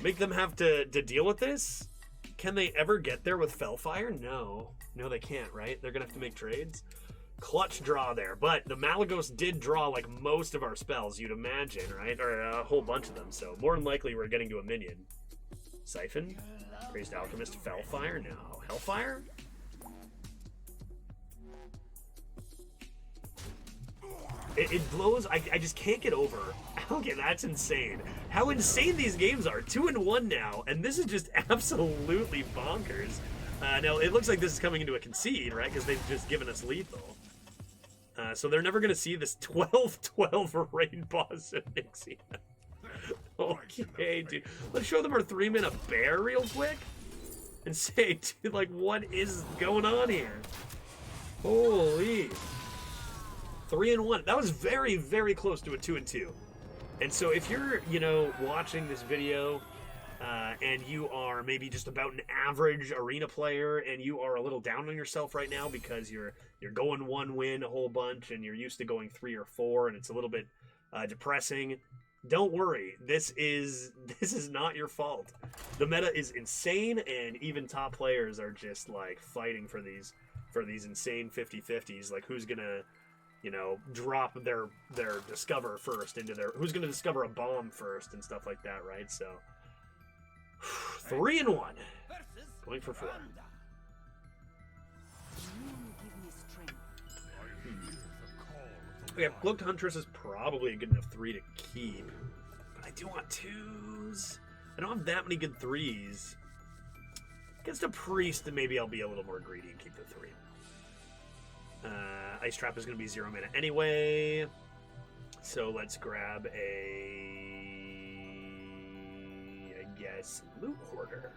Make them have to deal with this? Can they ever get there with Fellfire? No. No, they can't, right? They're gonna have to make trades. Clutch draw there. But the Malagos did draw, like, most of our spells, you'd imagine, right? Or a whole bunch of them. So, more than likely, we're getting to a minion. Siphon? Crazed Alchemist? Fellfire? No. Hellfire? It blows. I just can't get over. Okay, that's insane. How insane these games are. 2-1 now, and this is just absolutely bonkers. Now, it looks like this is coming into a concede, right? Because they've just given us lethal. So they're never going to see this 12-12 raid boss in Nixie. Okay, dude. Let's show them our 3-mana bear real quick. And say, dude, like, what is going on here? Holy... 3-1. That was very, very close to a 2-2. And so if you're, you know, watching this video and you are maybe just about an average arena player and you are a little down on yourself right now because you're going 1 win a whole bunch and you're used to going 3 or 4 and it's a little bit depressing, don't worry. This is not your fault. The meta is insane and even top players are just like fighting for these insane 50-50s. Like who's gonna, you know, drop their discover first into their... Who's going to discover a bomb first and stuff like that, right? So, 3-1. Going for 4. Okay, Cloaked Huntress is probably a good enough 3 to keep. But I do want 2s. I don't have that many good 3s. Against a Priest, then maybe I'll be a little more greedy and keep the 3. Ice Trap is going to be 0 mana anyway. So let's grab I guess, Loot Hoarder.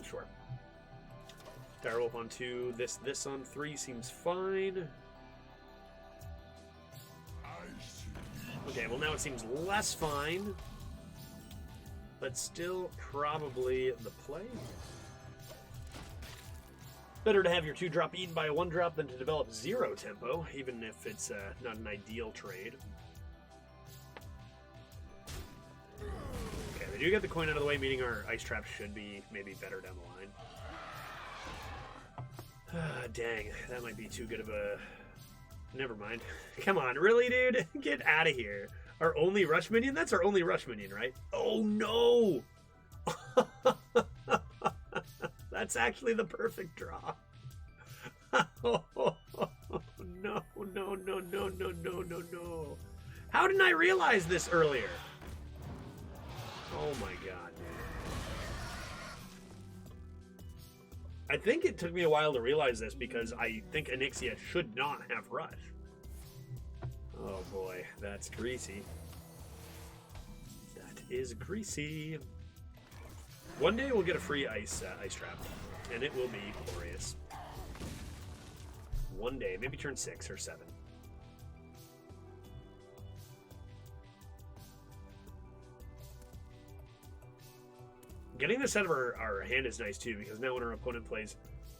Sure. Direwolf on 2. This on 3 seems fine. Okay, well now it seems less fine. But still probably the play. Better to have your 2-drop eaten by a 1-drop than to develop 0 tempo, even if it's not an ideal trade. Okay, they do get the coin out of the way, meaning our Ice Trap should be maybe better down the line. Dang, that might be too good of a... Never mind. Come on, really, dude? Get out of here. Our only rush minion? That's our only rush minion, right? Oh, no! That's actually the perfect draw. Oh, no, no, no, no, no, no, no, no. How didn't I realize this earlier? Oh, my God, dude. I think it took me a while to realize this because I think Onyxia should not have rush. Oh boy, that's greasy. That is greasy. One day we'll get a free ice trap, and it will be glorious. One day, maybe turn 6 or 7. Getting this out of our hand is nice too, because now when our opponent plays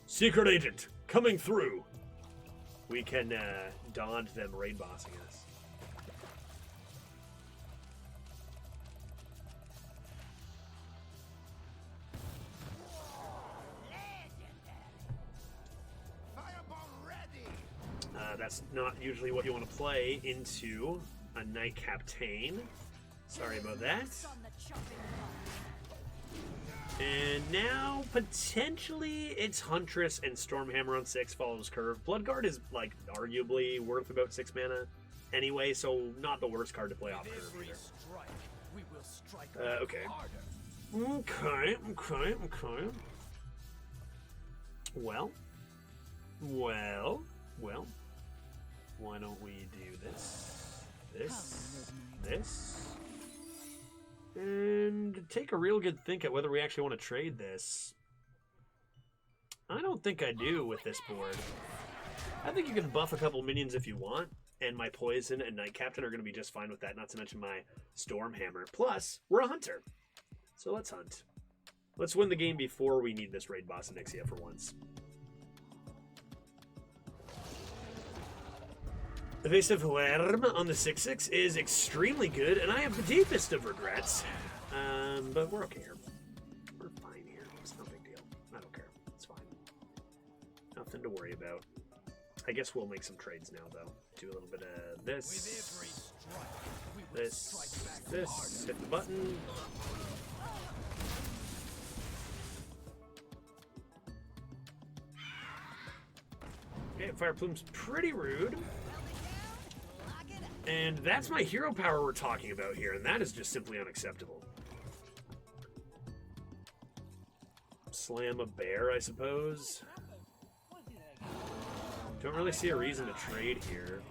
Secret Agent coming through, we can dodge them raid bossing us. That's not usually what you want to play into a Night Captain. Sorry about that. And now, potentially, it's Huntress and Stormhammer on 6 follows curve. Bloodguard is, like, arguably worth about 6 mana anyway, so not the worst card to play off curve either. Okay. Okay. Well. Why don't we do this, and take a real good think at whether we actually want to trade this. I don't think I do with this board. I think you can buff a couple minions if you want, and my Poison and Night Captain are going to be just fine with that, not to mention my Stormhammer. Plus, we're a hunter, so let's hunt. Let's win the game before we need this raid boss Onyxia for once. Evasive Worm on the 6/6 is extremely good, and I have the deepest of regrets. But we're okay here. We're fine here. It's no big deal. I don't care. It's fine. Nothing to worry about. I guess we'll make some trades now, though. Do a little bit of this. This. Hit the button. Okay, Fire Plume's pretty rude. And that's my hero power we're talking about here, and that is just simply unacceptable. Slam a bear, I suppose. Don't really see a reason to trade here.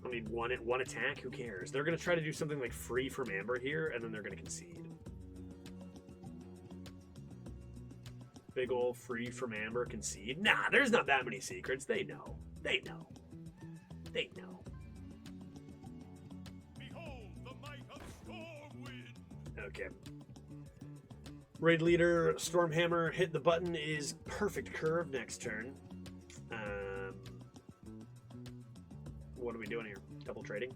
I need one attack, who cares? They're going to try to do something like free from Amber here, and then they're going to concede. Big ol' free from Amber concede. Nah, there's not that many secrets. They know. They know. They know. Behold the might of Stormwind. Okay. Raid leader, Stormhammer, hit the button is perfect curve next turn. What are we doing here? Double trading?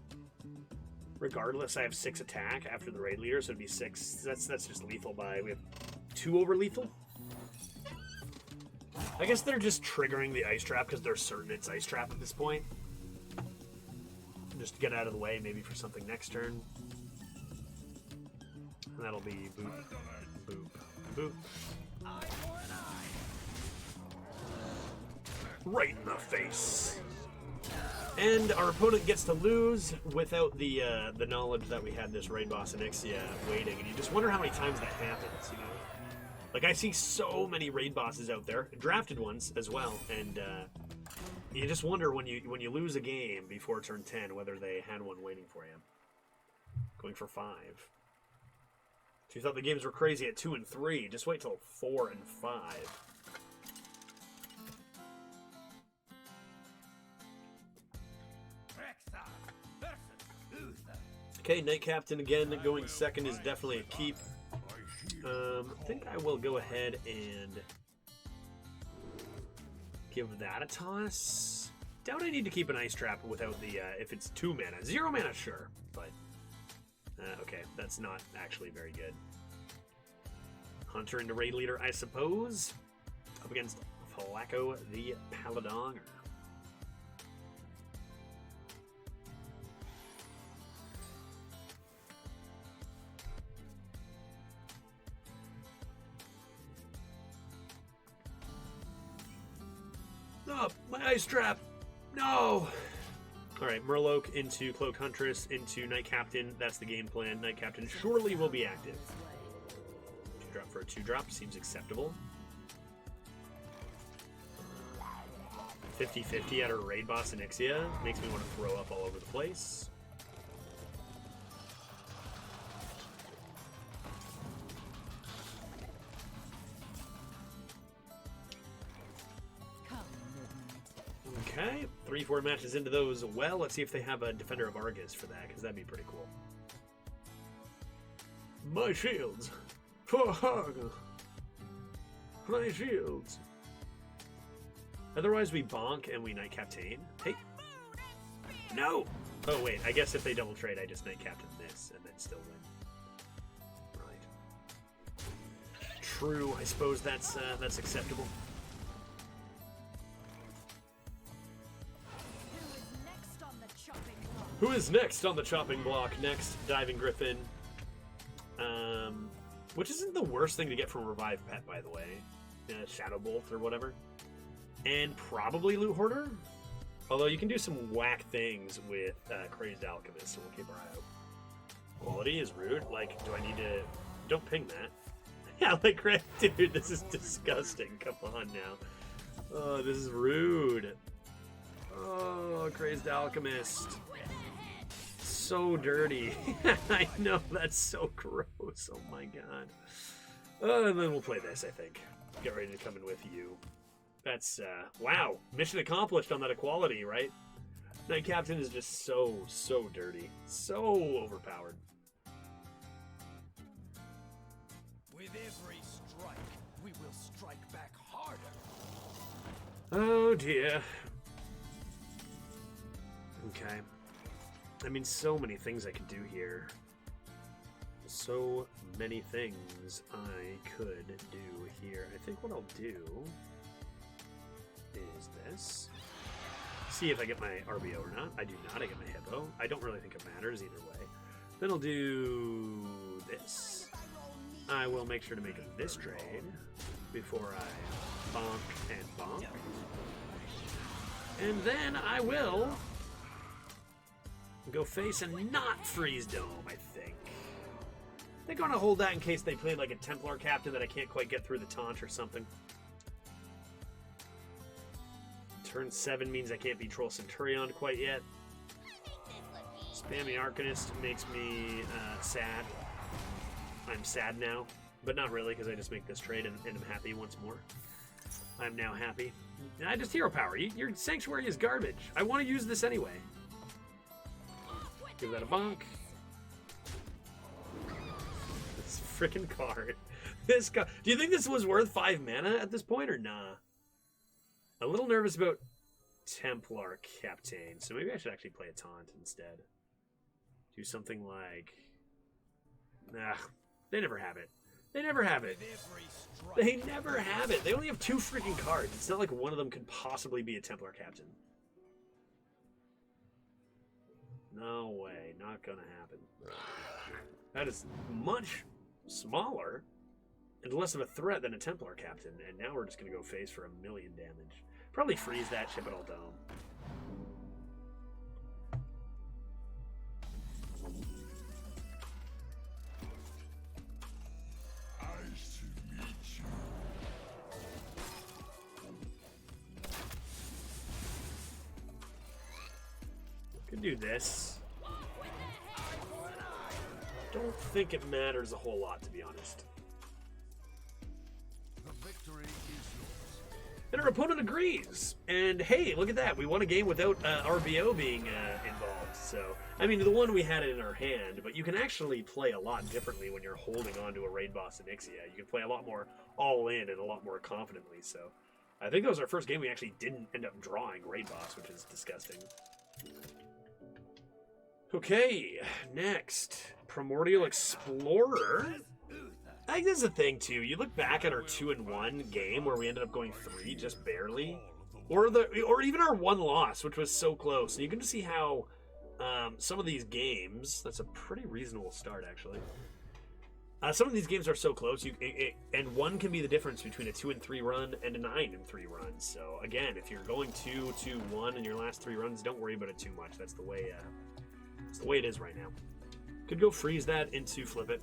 Regardless, I have 6 attack after the raid leader, so it'd be 6. That's just lethal by... We have 2 over lethal? I guess they're just triggering the ice trap because they're certain it's ice trap at this point. Just to get out of the way, maybe for something next turn. And that'll be boop, boop, boop. Right in the face. And our opponent gets to lose without the knowledge that we had this raid boss Onyxia waiting. And you just wonder how many times that happens, you know? Like, I see so many raid bosses out there, drafted ones as well, and you just wonder when you lose a game before turn 10 whether they had one waiting for you. Going for 5. If you thought the games were crazy at 2 and 3, just wait till 4 and 5. Okay, Night Captain again going second is definitely a keep. I think I will go ahead and give that a toss. Doubt I need to keep an ice trap without the, if it's 2 mana. 0 mana, sure, but, okay, that's not actually very good. Hunter into raid leader, I suppose, up against Flacco the Paladonger. Oh, my ice trap! No! Alright, Murloc into Cloak Huntress, into Night Captain. That's the game plan. Night Captain surely will be active. 2-drop for a 2-drop seems acceptable. 50-50 at our raid boss Onyxia. Makes me want to throw up all over the place. Okay, 3-4 matches into those. Well, let's see if they have a Defender of Argus for that, because that'd be pretty cool. My shields! For Harga! My shields! Otherwise we bonk and we Night Captain. Hey! No! Oh wait, I guess if they double trade, I just Night Captain this and then still win. Right. True, I suppose that's acceptable. Who is next on the chopping block? Next, Diving Griffin. Which isn't the worst thing to get from Revive Pet, by the way. Shadow Bolt or whatever. And probably Loot Hoarder. Although you can do some whack things with Crazed Alchemist, so we'll keep our eye out. Quality is rude. Like, do I need to... Don't ping that. Yeah, like, dude, this is disgusting. Come on now. Oh, this is rude. Oh, Crazed Alchemist. So dirty. I know, that's so gross. Oh my god. And then we'll play this, I think. Get ready to come in with you. That's, wow. Mission accomplished on that equality, right? Knight Captain is just so dirty. So overpowered. With every strike, we will strike back harder. Oh, dear. Okay. I mean, so many things I could do here. So many things I could do here. I think what I'll do is this. See if I get my RBO or not. I do not. I get my Hippo. I don't really think it matters either way. Then I'll do this. I will make sure to make this trade before I bonk and bonk. And then I will go face and not freeze dome, I think. They're going to hold that in case they play like a Templar Captain that I can't quite get through the taunt or something. Turn 7 means I can't be Troll Centurion quite yet. Spammy Arcanist makes me sad. I'm sad now, but not really because I just make this trade and I'm happy once more. I'm now happy. I just hero power. Your Sanctuary is garbage. I want to use this anyway. Give that a bonk. This freaking card. This guy. Do you think this was worth 5 mana at this point or nah? A little nervous about Templar Captain, so maybe I should actually play a taunt instead. Do something like... Nah, they never have it. They never have it. They never have it. They only have 2 freaking cards. It's not like one of them could possibly be a Templar Captain. No way. Not gonna happen. That is much smaller and less of a threat than a Templar Captain, and now we're just gonna go face for 1,000,000 damage. Probably freeze that, ship it all down. Nice to meet you. Could do this. Don't think it matters a whole lot, to be honest. The victory is yours. And our opponent agrees. And hey, look at that. We won a game without RBO being involved. So, I mean, the one we had it in our hand, but you can actually play a lot differently when you're holding on to a raid boss in Ixia. You can play a lot more all in and a lot more confidently. So, I think that was our first game we actually didn't end up drawing raid boss, which is disgusting. Okay, next. Primordial Explorer. I think this is the thing too. You look back at our 2-1 game where we ended up going 3 just barely, or even our 1 loss, which was so close. And you can just see how some of these games. That's a pretty reasonable start, actually. Some of these games are so close, and 1 can be the difference between a 2-3 run and a 9-3 run. So again, if you're going 2-2-1 in your last 3 runs, don't worry about it too much. That's the way. It's the way it is right now. Could go freeze that into flip it.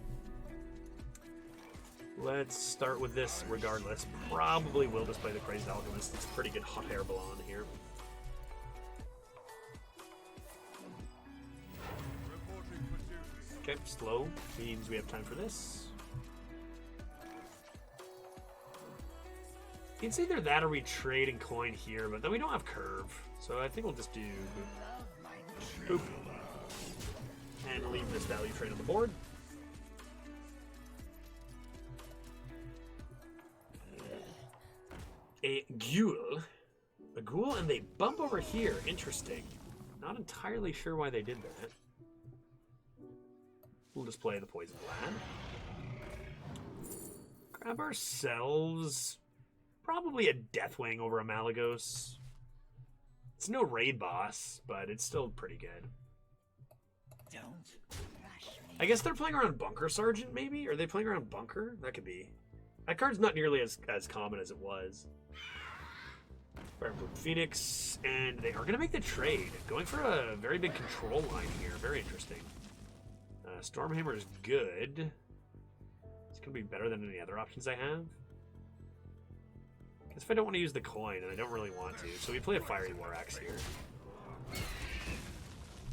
Let's start with this regardless. Probably will just play the Crazed Alchemist. It's a pretty good hot air balloon here. Okay, slow means we have time for this. It's either that or we trade and coin here, but then we don't have curve. So I think we'll just do boop. Boop. And leave this value trade on the board. A ghoul. A ghoul, and they bump over here. Interesting. Not entirely sure why they did that. We'll just play the Poison Lad. Grab ourselves probably a Deathwing over a Malagos. It's no raid boss, but it's still pretty good. Don't rush me. I guess they're playing around Bunker Sergeant, maybe? Are they playing around Bunker? That could be. That card's not nearly as common as it was. Firebloom Phoenix, and they are going to make the trade. Going for a very big control line here. Very interesting. Stormhammer is good. It's going to be better than any other options I have. I guess if I don't want to use the coin, and I don't really want to, so we play a Fiery War Axe here.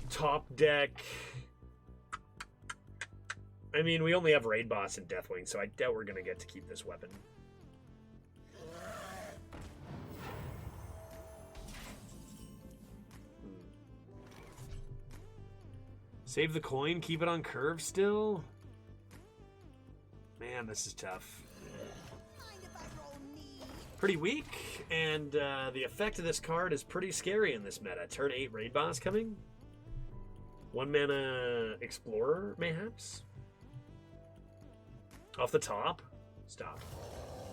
Top deck. I mean, we only have Raid Boss and Deathwing, so I doubt we're going to get to keep this weapon. Save the coin, keep it on curve still? Man, this is tough. Mind if I roll knee? Pretty weak, and the effect of this card is pretty scary in this meta. Turn 8 raid boss coming. 1 mana explorer, mayhaps? Off the top? Stop.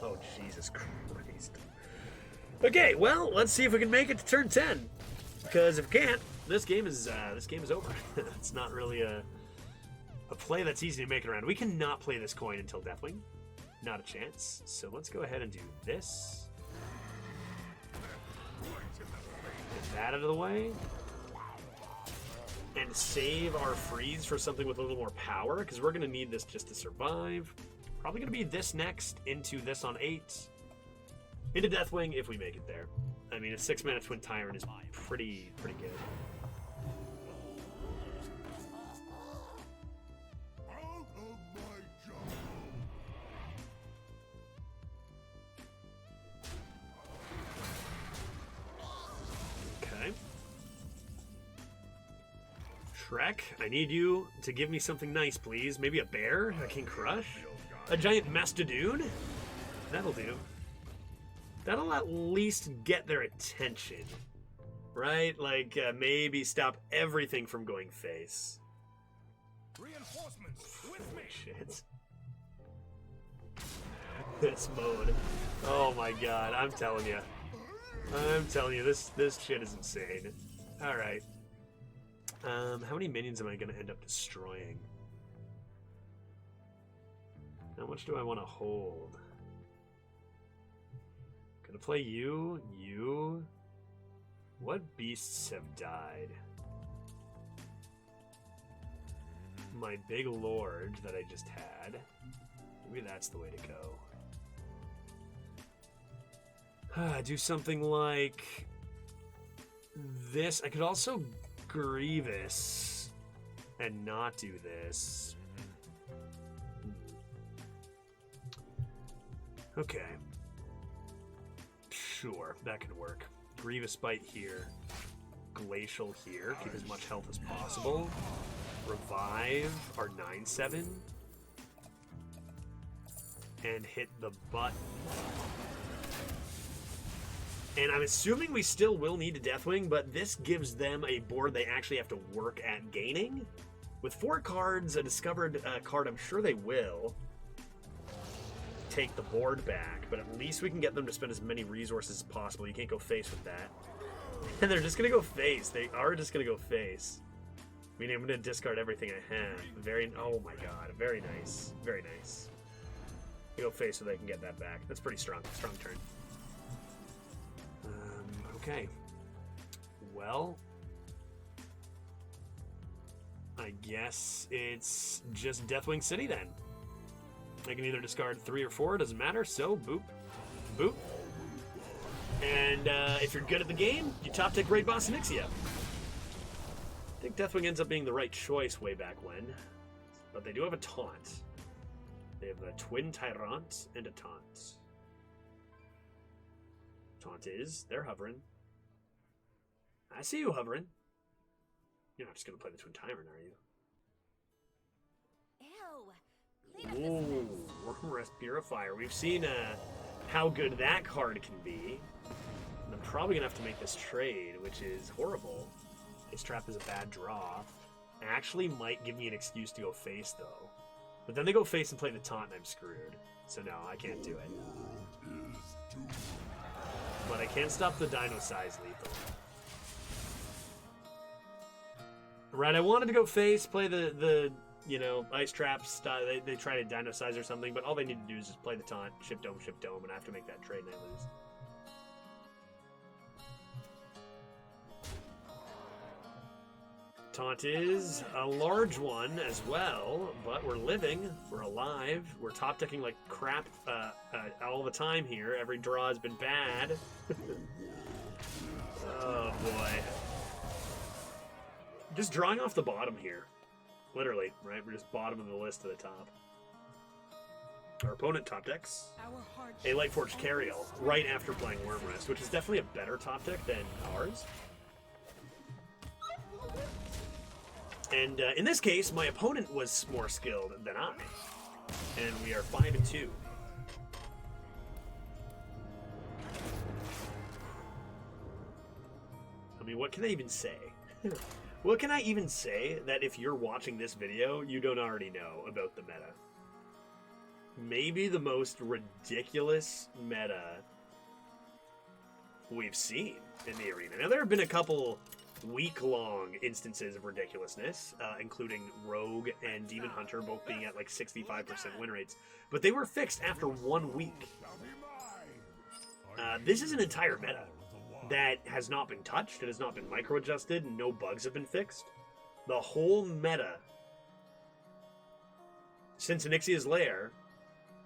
Oh, Jesus Christ. Okay, well, let's see if we can make it to turn 10. Because if we can't, this game is over. It's not really a play that's easy to make it around. We cannot play this coin until Deathwing. Not a chance. So let's go ahead and do this. Get that out of the way. And save our freeze for something with a little more power, because we're going to need this just to survive. Probably going to be this next, into this on 8. Into Deathwing if we make it there. I mean, a 6-mana Twin Tyrant is pretty good. Out of my jungle. Okay. Shrek, I need you to give me something nice, please. Maybe a bear I can crush? A giant Mastodon? That'll do. That'll at least get their attention. Right? Like, maybe stop everything from going face. Reinforcements with me. Shit. This mode. Oh my god, I'm telling you. This shit is insane. Alright. How many minions am I going to end up destroying? How much do I want to hold? Gonna play you. What beasts have died? My big lord that I just had. Maybe that's the way to go. Do something like this. I could also Grievous and not do this. Okay. Sure, that could work. Grievous Bite here. Glacial here. Keep as much health as possible. Revive our 9/7. And hit the button. And I'm assuming we still will need a Deathwing, but this gives them a board they actually have to work at gaining. With 4 cards, a discovered card, I'm sure they will take the board back, but at least we can get them to spend as many resources as possible. You can't go face with that. And they're just going to go face. They are just going to go face. Meaning I'm going to discard everything I have. Oh my god, very nice. Very nice. They go face so they can get that back. That's pretty strong. Strong turn. Okay. Well, I guess it's just Deathwing City then. I can either discard 3 or 4, doesn't matter. So, boop, boop. And if you're good at the game, you top deck Great Boss Nixia. I think Deathwing ends up being the right choice way back when. But they do have a taunt. They have a Twin Tyrant and a taunt. Taunt is, they're hovering. I see you hovering. You're not just going to play the Twin Tyrant, are you? Ew. Clean up this Ooh, mess. Wormrest Purifier. We've seen how good that card can be. And I'm probably going to have to make this trade, which is horrible. Ace Trap is a bad draw. Actually might give me an excuse to go face, though. But then they go face and play the taunt, and I'm screwed. So no, I can't do it. But I can stop the Dino Size lethal. Right, I wanted to go face, play the Ice Trap style. They try to Dino Size or something, but all they need to do is just play the taunt, ship dome, and I have to make that trade and I lose. Taunt is a large one as well, but we're living, we're alive, we're top decking like crap all the time here. Every draw has been bad. Oh boy. Just drawing off the bottom here. Literally, right? We're just bottom of the list to the top. Our opponent top decks a Lightforged Carriel right after playing Wormrest, which is definitely a better top deck than ours. And in this case, my opponent was more skilled than I. And we are 5-2. I mean, what can I even say? What can I even say that if you're watching this video, you don't already know about the meta? Maybe the most ridiculous meta we've seen in the arena. Now, there have been a couple week-long instances of ridiculousness, including Rogue and Demon Hunter both being at like 65% win rates, but they were fixed after 1 week. This is an entire meta that has not been touched, it has not been micro-adjusted, and no bugs have been fixed. The whole meta since Onyxia's Lair,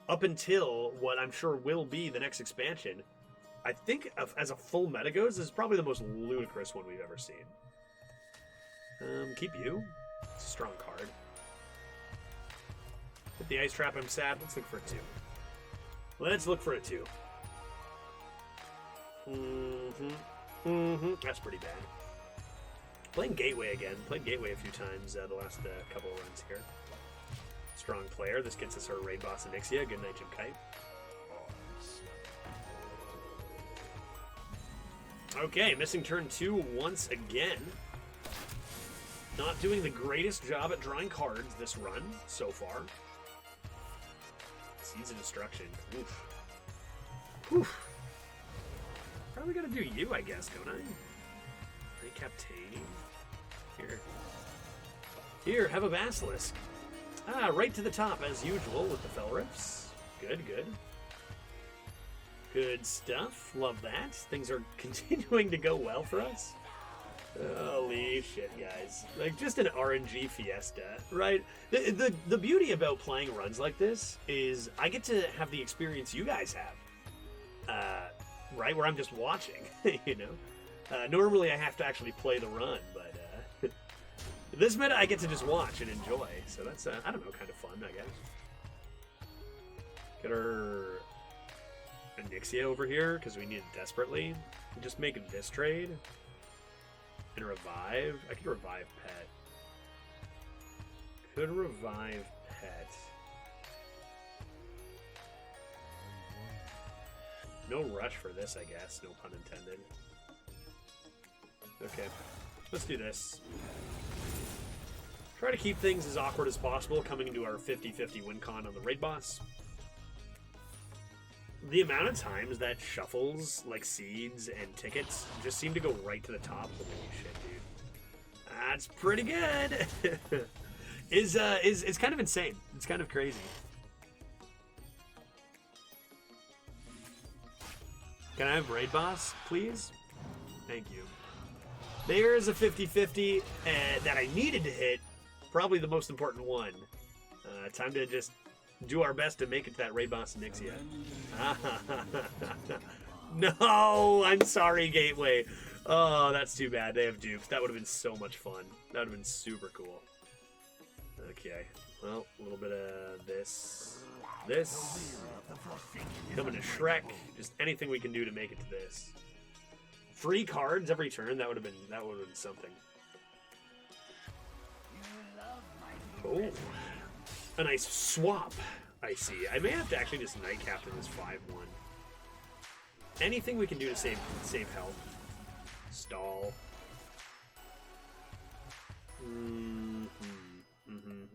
up until what I'm sure will be the next expansion, I think as a full meta goes, this is probably the most ludicrous one we've ever seen. Keep you. It's a strong card. Hit the Ice Trap, I'm sad. Let's look for a 2. Let's look for a 2. That's pretty bad. Playing Gateway again. Played Gateway a few times the last couple of runs here. Strong player. This gets us our raid boss Onyxia. Good night, Jim Kite. Okay, missing turn 2 once again. Not doing the greatest job at drawing cards this run so far. Seeds of Destruction. Oof. Oof. Probably gotta do you, I guess, don't I? Recaptain. Here, have a Basilisk. Ah, right to the top, as usual, with the Fell Rifts. Good, good. Good stuff. Love that. Things are continuing to go well for us. Holy shit, guys. Like, just an RNG fiesta, right? The beauty about playing runs like this is I get to have the experience you guys have. Right? Where I'm just watching, you know? Normally I have to actually play the run, but this meta I get to just watch and enjoy. So that's, I don't know, kind of fun, I guess. Get our Onyxia over here, because we need it desperately. Just make this trade. And revive. I could revive Pet. Could revive Pet. No rush for this, I guess. No pun intended. Okay. Let's do this. Try to keep things as awkward as possible coming into our 50-50 win con on the raid boss. The amount of times that shuffles, like seeds and tickets, just seem to go right to the top. Holy shit, dude. That's pretty good. is kind of insane. It's kind of crazy. Can I have raid boss, please? Thank you. There's a 50-50 that I needed to hit. Probably the most important one. Time to just do our best to make it to that raid boss Onyxia. No, I'm sorry, Gateway. Oh, that's too bad. They have dupes. That would have been so much fun. That would have been super cool. Okay. Well, a little bit of this. Coming to Shrek. Just anything we can do to make it to this. Free cards every turn. That would have been something. Oh. A nice swap, I see. I may have to actually just Night Captain this 5-1. Anything we can do to save health. Stall.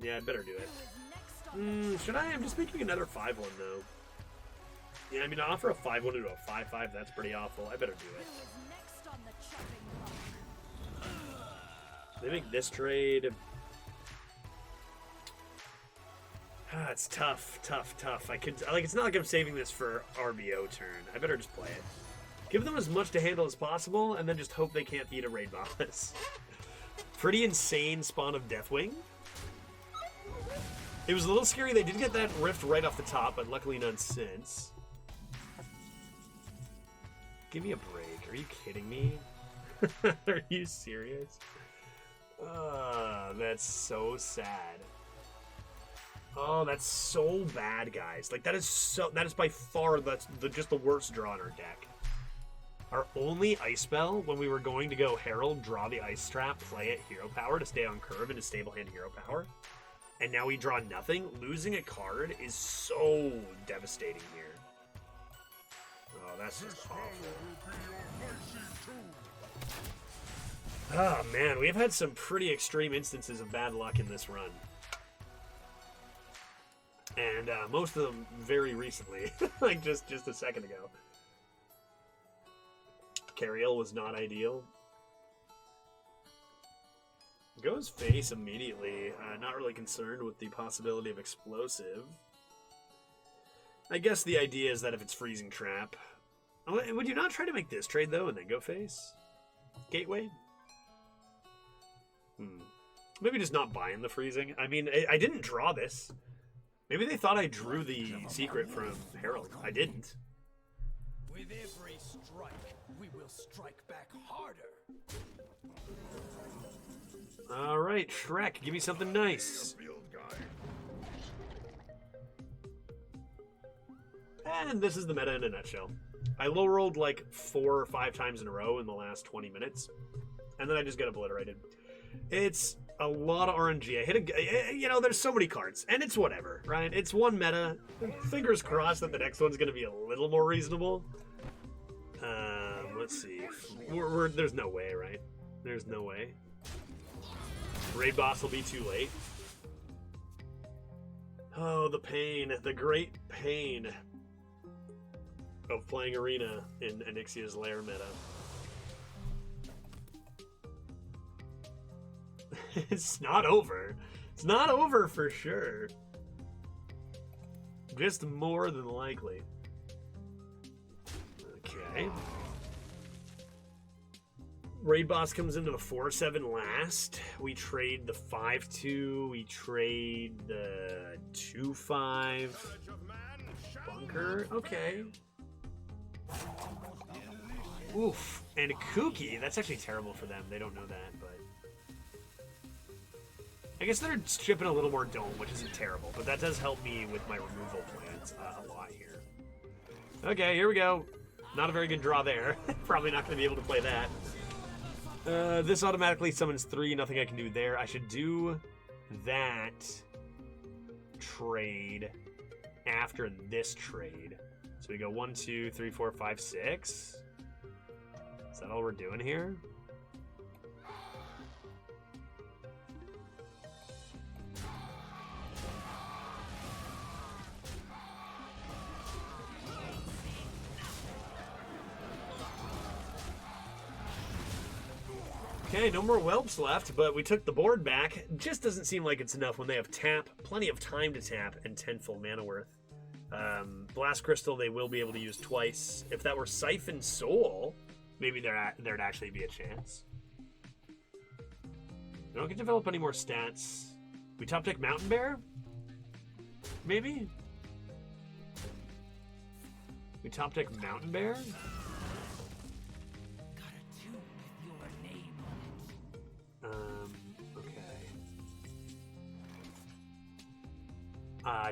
Yeah, I'd better do it. Should I? I'm just making another 5-1, though. Yeah, I mean, to offer a 5-1 into a 5-5, that's pretty awful. I better do it. They make this trade. It's tough. It's not like I'm saving this for RBO turn. I better just play it. Give them as much to handle as possible, and then just hope they can't beat a raid boss. Pretty insane spawn of Deathwing. It was a little scary. They did get that rift right off the top, but luckily none since. Give me a break. Are you kidding me? Are you serious? That's so sad. Oh, that's so bad, guys. Like, that is by far just the worst draw in our deck. Our only ice spell when we were going to go Herald, draw the ice trap, play it hero power to stay on curve into stable hand hero power. And now we draw nothing. Losing a card is so devastating here. Oh, that's just awful. Oh man, we have had some pretty extreme instances of bad luck in this run. And most of them very recently, like just a second ago. Cariel was not ideal. Goes face immediately. Not really concerned with the possibility of explosive. I guess the idea is that if it's freezing trap... Would you not try to make this trade, though, and then go face? Gateway? Maybe just not buying the freezing. I mean, I didn't draw this. Maybe they thought I drew the secret from Herald. I didn't. With every strike, we will strike back harder. All right, Shrek, give me something nice. And this is the meta in a nutshell. I low rolled like 4 or 5 times in a row in the last 20 minutes, and then I just got obliterated. It's a lot of RNG. I hit a, there's so many cards, and it's whatever, right? It's one meta. Fingers crossed that the next one's going to be a little more reasonable. Let's see. There's no way, right? There's no way. Raid boss will be too late. Oh, the pain. The great pain of playing Arena in Anixia's Lair meta. It's not over. It's not over for sure. Just more than likely. Okay. Raid boss comes into the 4-7 last. We trade the 5-2. We trade the 2-5. Bunker. Okay. Oof. And Kooky. That's actually terrible for them. They don't know that, but... I guess they're shipping a little more dome, which isn't terrible, but that does help me with my removal plans a lot here. Okay, here we go. Not a very good draw there. Probably not going to be able to play that. This automatically summons 3. Nothing I can do there. I should do that trade after this trade. So we go 1, 2, 3, 4, 5, 6. Is that all we're doing here? Okay, no more whelps left, but we took the board back. Just doesn't seem like it's enough when they have tap, plenty of time to tap, and 10 full mana worth. Blast Crystal they will be able to use twice. If that were Siphon Soul, maybe there'd actually be a chance. They don't get to develop any more stats. We top deck Mountain Bear? Maybe? We top deck Mountain Bear?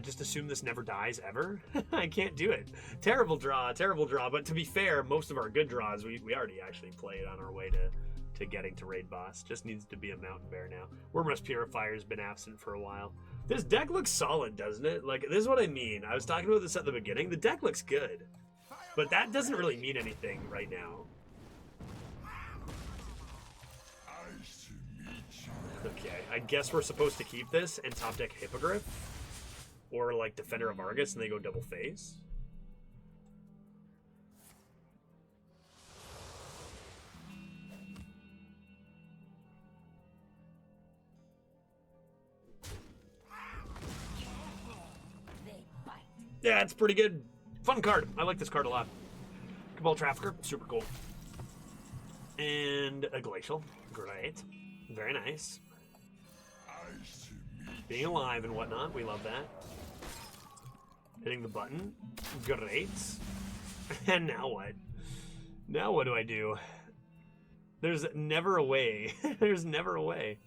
Just assume this never dies ever. I can't do it. Terrible draw, terrible draw. But to be fair, most of our good draws, we already actually played on our way to getting to raid boss. Just needs to be a Mountain Bear now. Wyrmrest Purifier's been absent for a while. This deck looks solid, doesn't it? Like, this is what I mean. I was talking about this at the beginning. The deck looks good. But that doesn't really mean anything right now. Okay, I guess we're supposed to keep this and top deck Hippogriff. Or like Defender of Argus and they go double face. Yeah, it's pretty good. Fun card. I like this card a lot. Cabal Trafficker, super cool. And a Glacial. Great. Very nice. Being alive and whatnot, we love that. Hitting the button. Great. And now what? Now what do I do? There's never a way. There's never a way.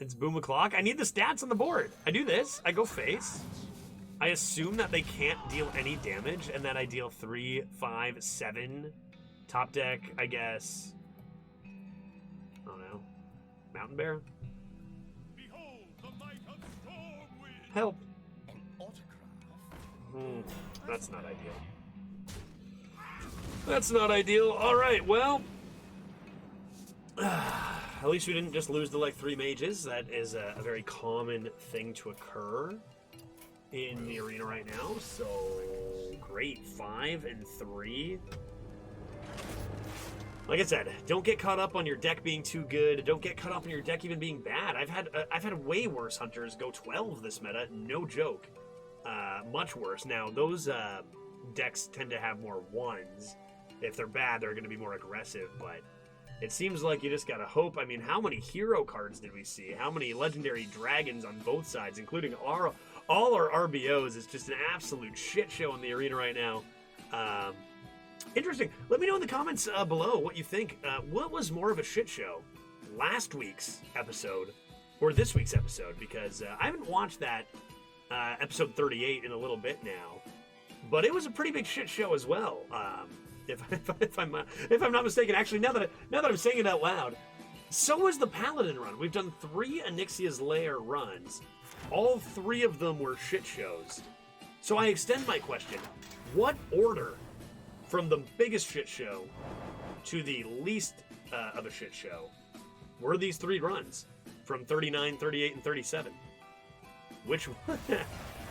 It's Boom O'Clock. I need the stats on the board. I do this. I go face. I assume that they can't deal any damage, and that I deal 3, 5, 7. Top deck, I guess. I don't know. Mountain Bear? Behold the might of Stormwind. Help. An autograph? That's not ideal. That's not ideal. All right, well. At least we didn't just lose to like 3 mages. That is a very common thing to occur in the arena right now. So great, 5 and 3. Like I said, don't get caught up on your deck being too good. Don't get caught up on your deck even being bad. I've had way worse hunters go 12 this meta. No joke. Much worse. Now those decks tend to have more 1s. If they're bad, they're going to be more aggressive, but it seems like you just gotta hope. I mean, how many hero cards did we see? How many legendary dragons on both sides, including all our RBOs? It's just an absolute shit show in the arena right now. Interesting. Let me know in the comments below what you think. What was more of a shit show? Last week's episode or this week's episode? Because I haven't watched that episode 38 in a little bit now. But it was a pretty big shit show as well. If I'm not mistaken, actually, now that I'm saying it out loud, so was the Paladin run. We've done 3 Onyxia's Lair runs. All 3 of them were shit shows. So I extend my question: what order, from the biggest shit show to the least of a shit show, were these 3 runs from 39, 38, and 37? Which one?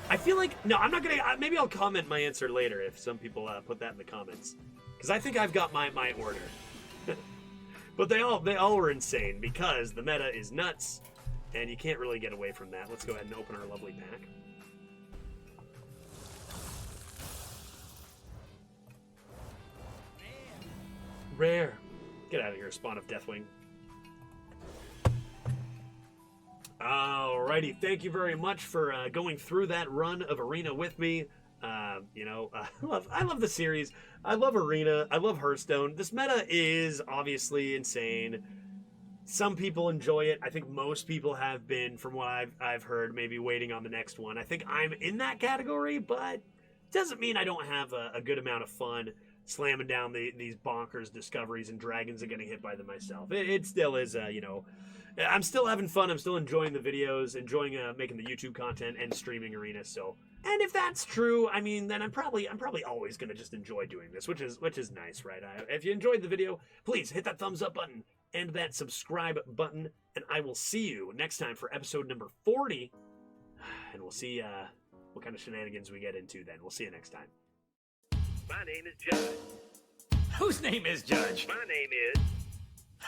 I feel like no, I'm not gonna. Maybe I'll comment my answer later if some people put that in the comments. Because I think I've got my order. But they all were insane because the meta is nuts, and you can't really get away from that. Let's go ahead and open our lovely pack. Rare. Get out of here, Spawn of Deathwing. Alrighty, thank you very much for going through that run of Arena with me. I love the series. I love Arena. I love Hearthstone. This meta is obviously insane. Some people enjoy it. I think most people have been, from what I've heard, maybe waiting on the next one. I think I'm in that category, but doesn't mean I don't have a good amount of fun slamming down these bonkers discoveries and dragons and getting hit by them myself. It still is, I'm still having fun. I'm still enjoying the videos, enjoying making the YouTube content and streaming Arena. So, and if that's true, I mean, then I'm probably always gonna just enjoy doing this, which is nice, right? If you enjoyed the video, please hit that thumbs up button and that subscribe button, and I will see you next time for episode number 40, and we'll see what kind of shenanigans we get into then. We'll see you next time. My name is Judge. Whose name is Judge? My name is.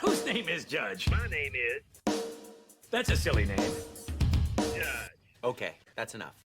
Whose name is Judge? My name is That's a silly name. Judge. Okay, that's enough.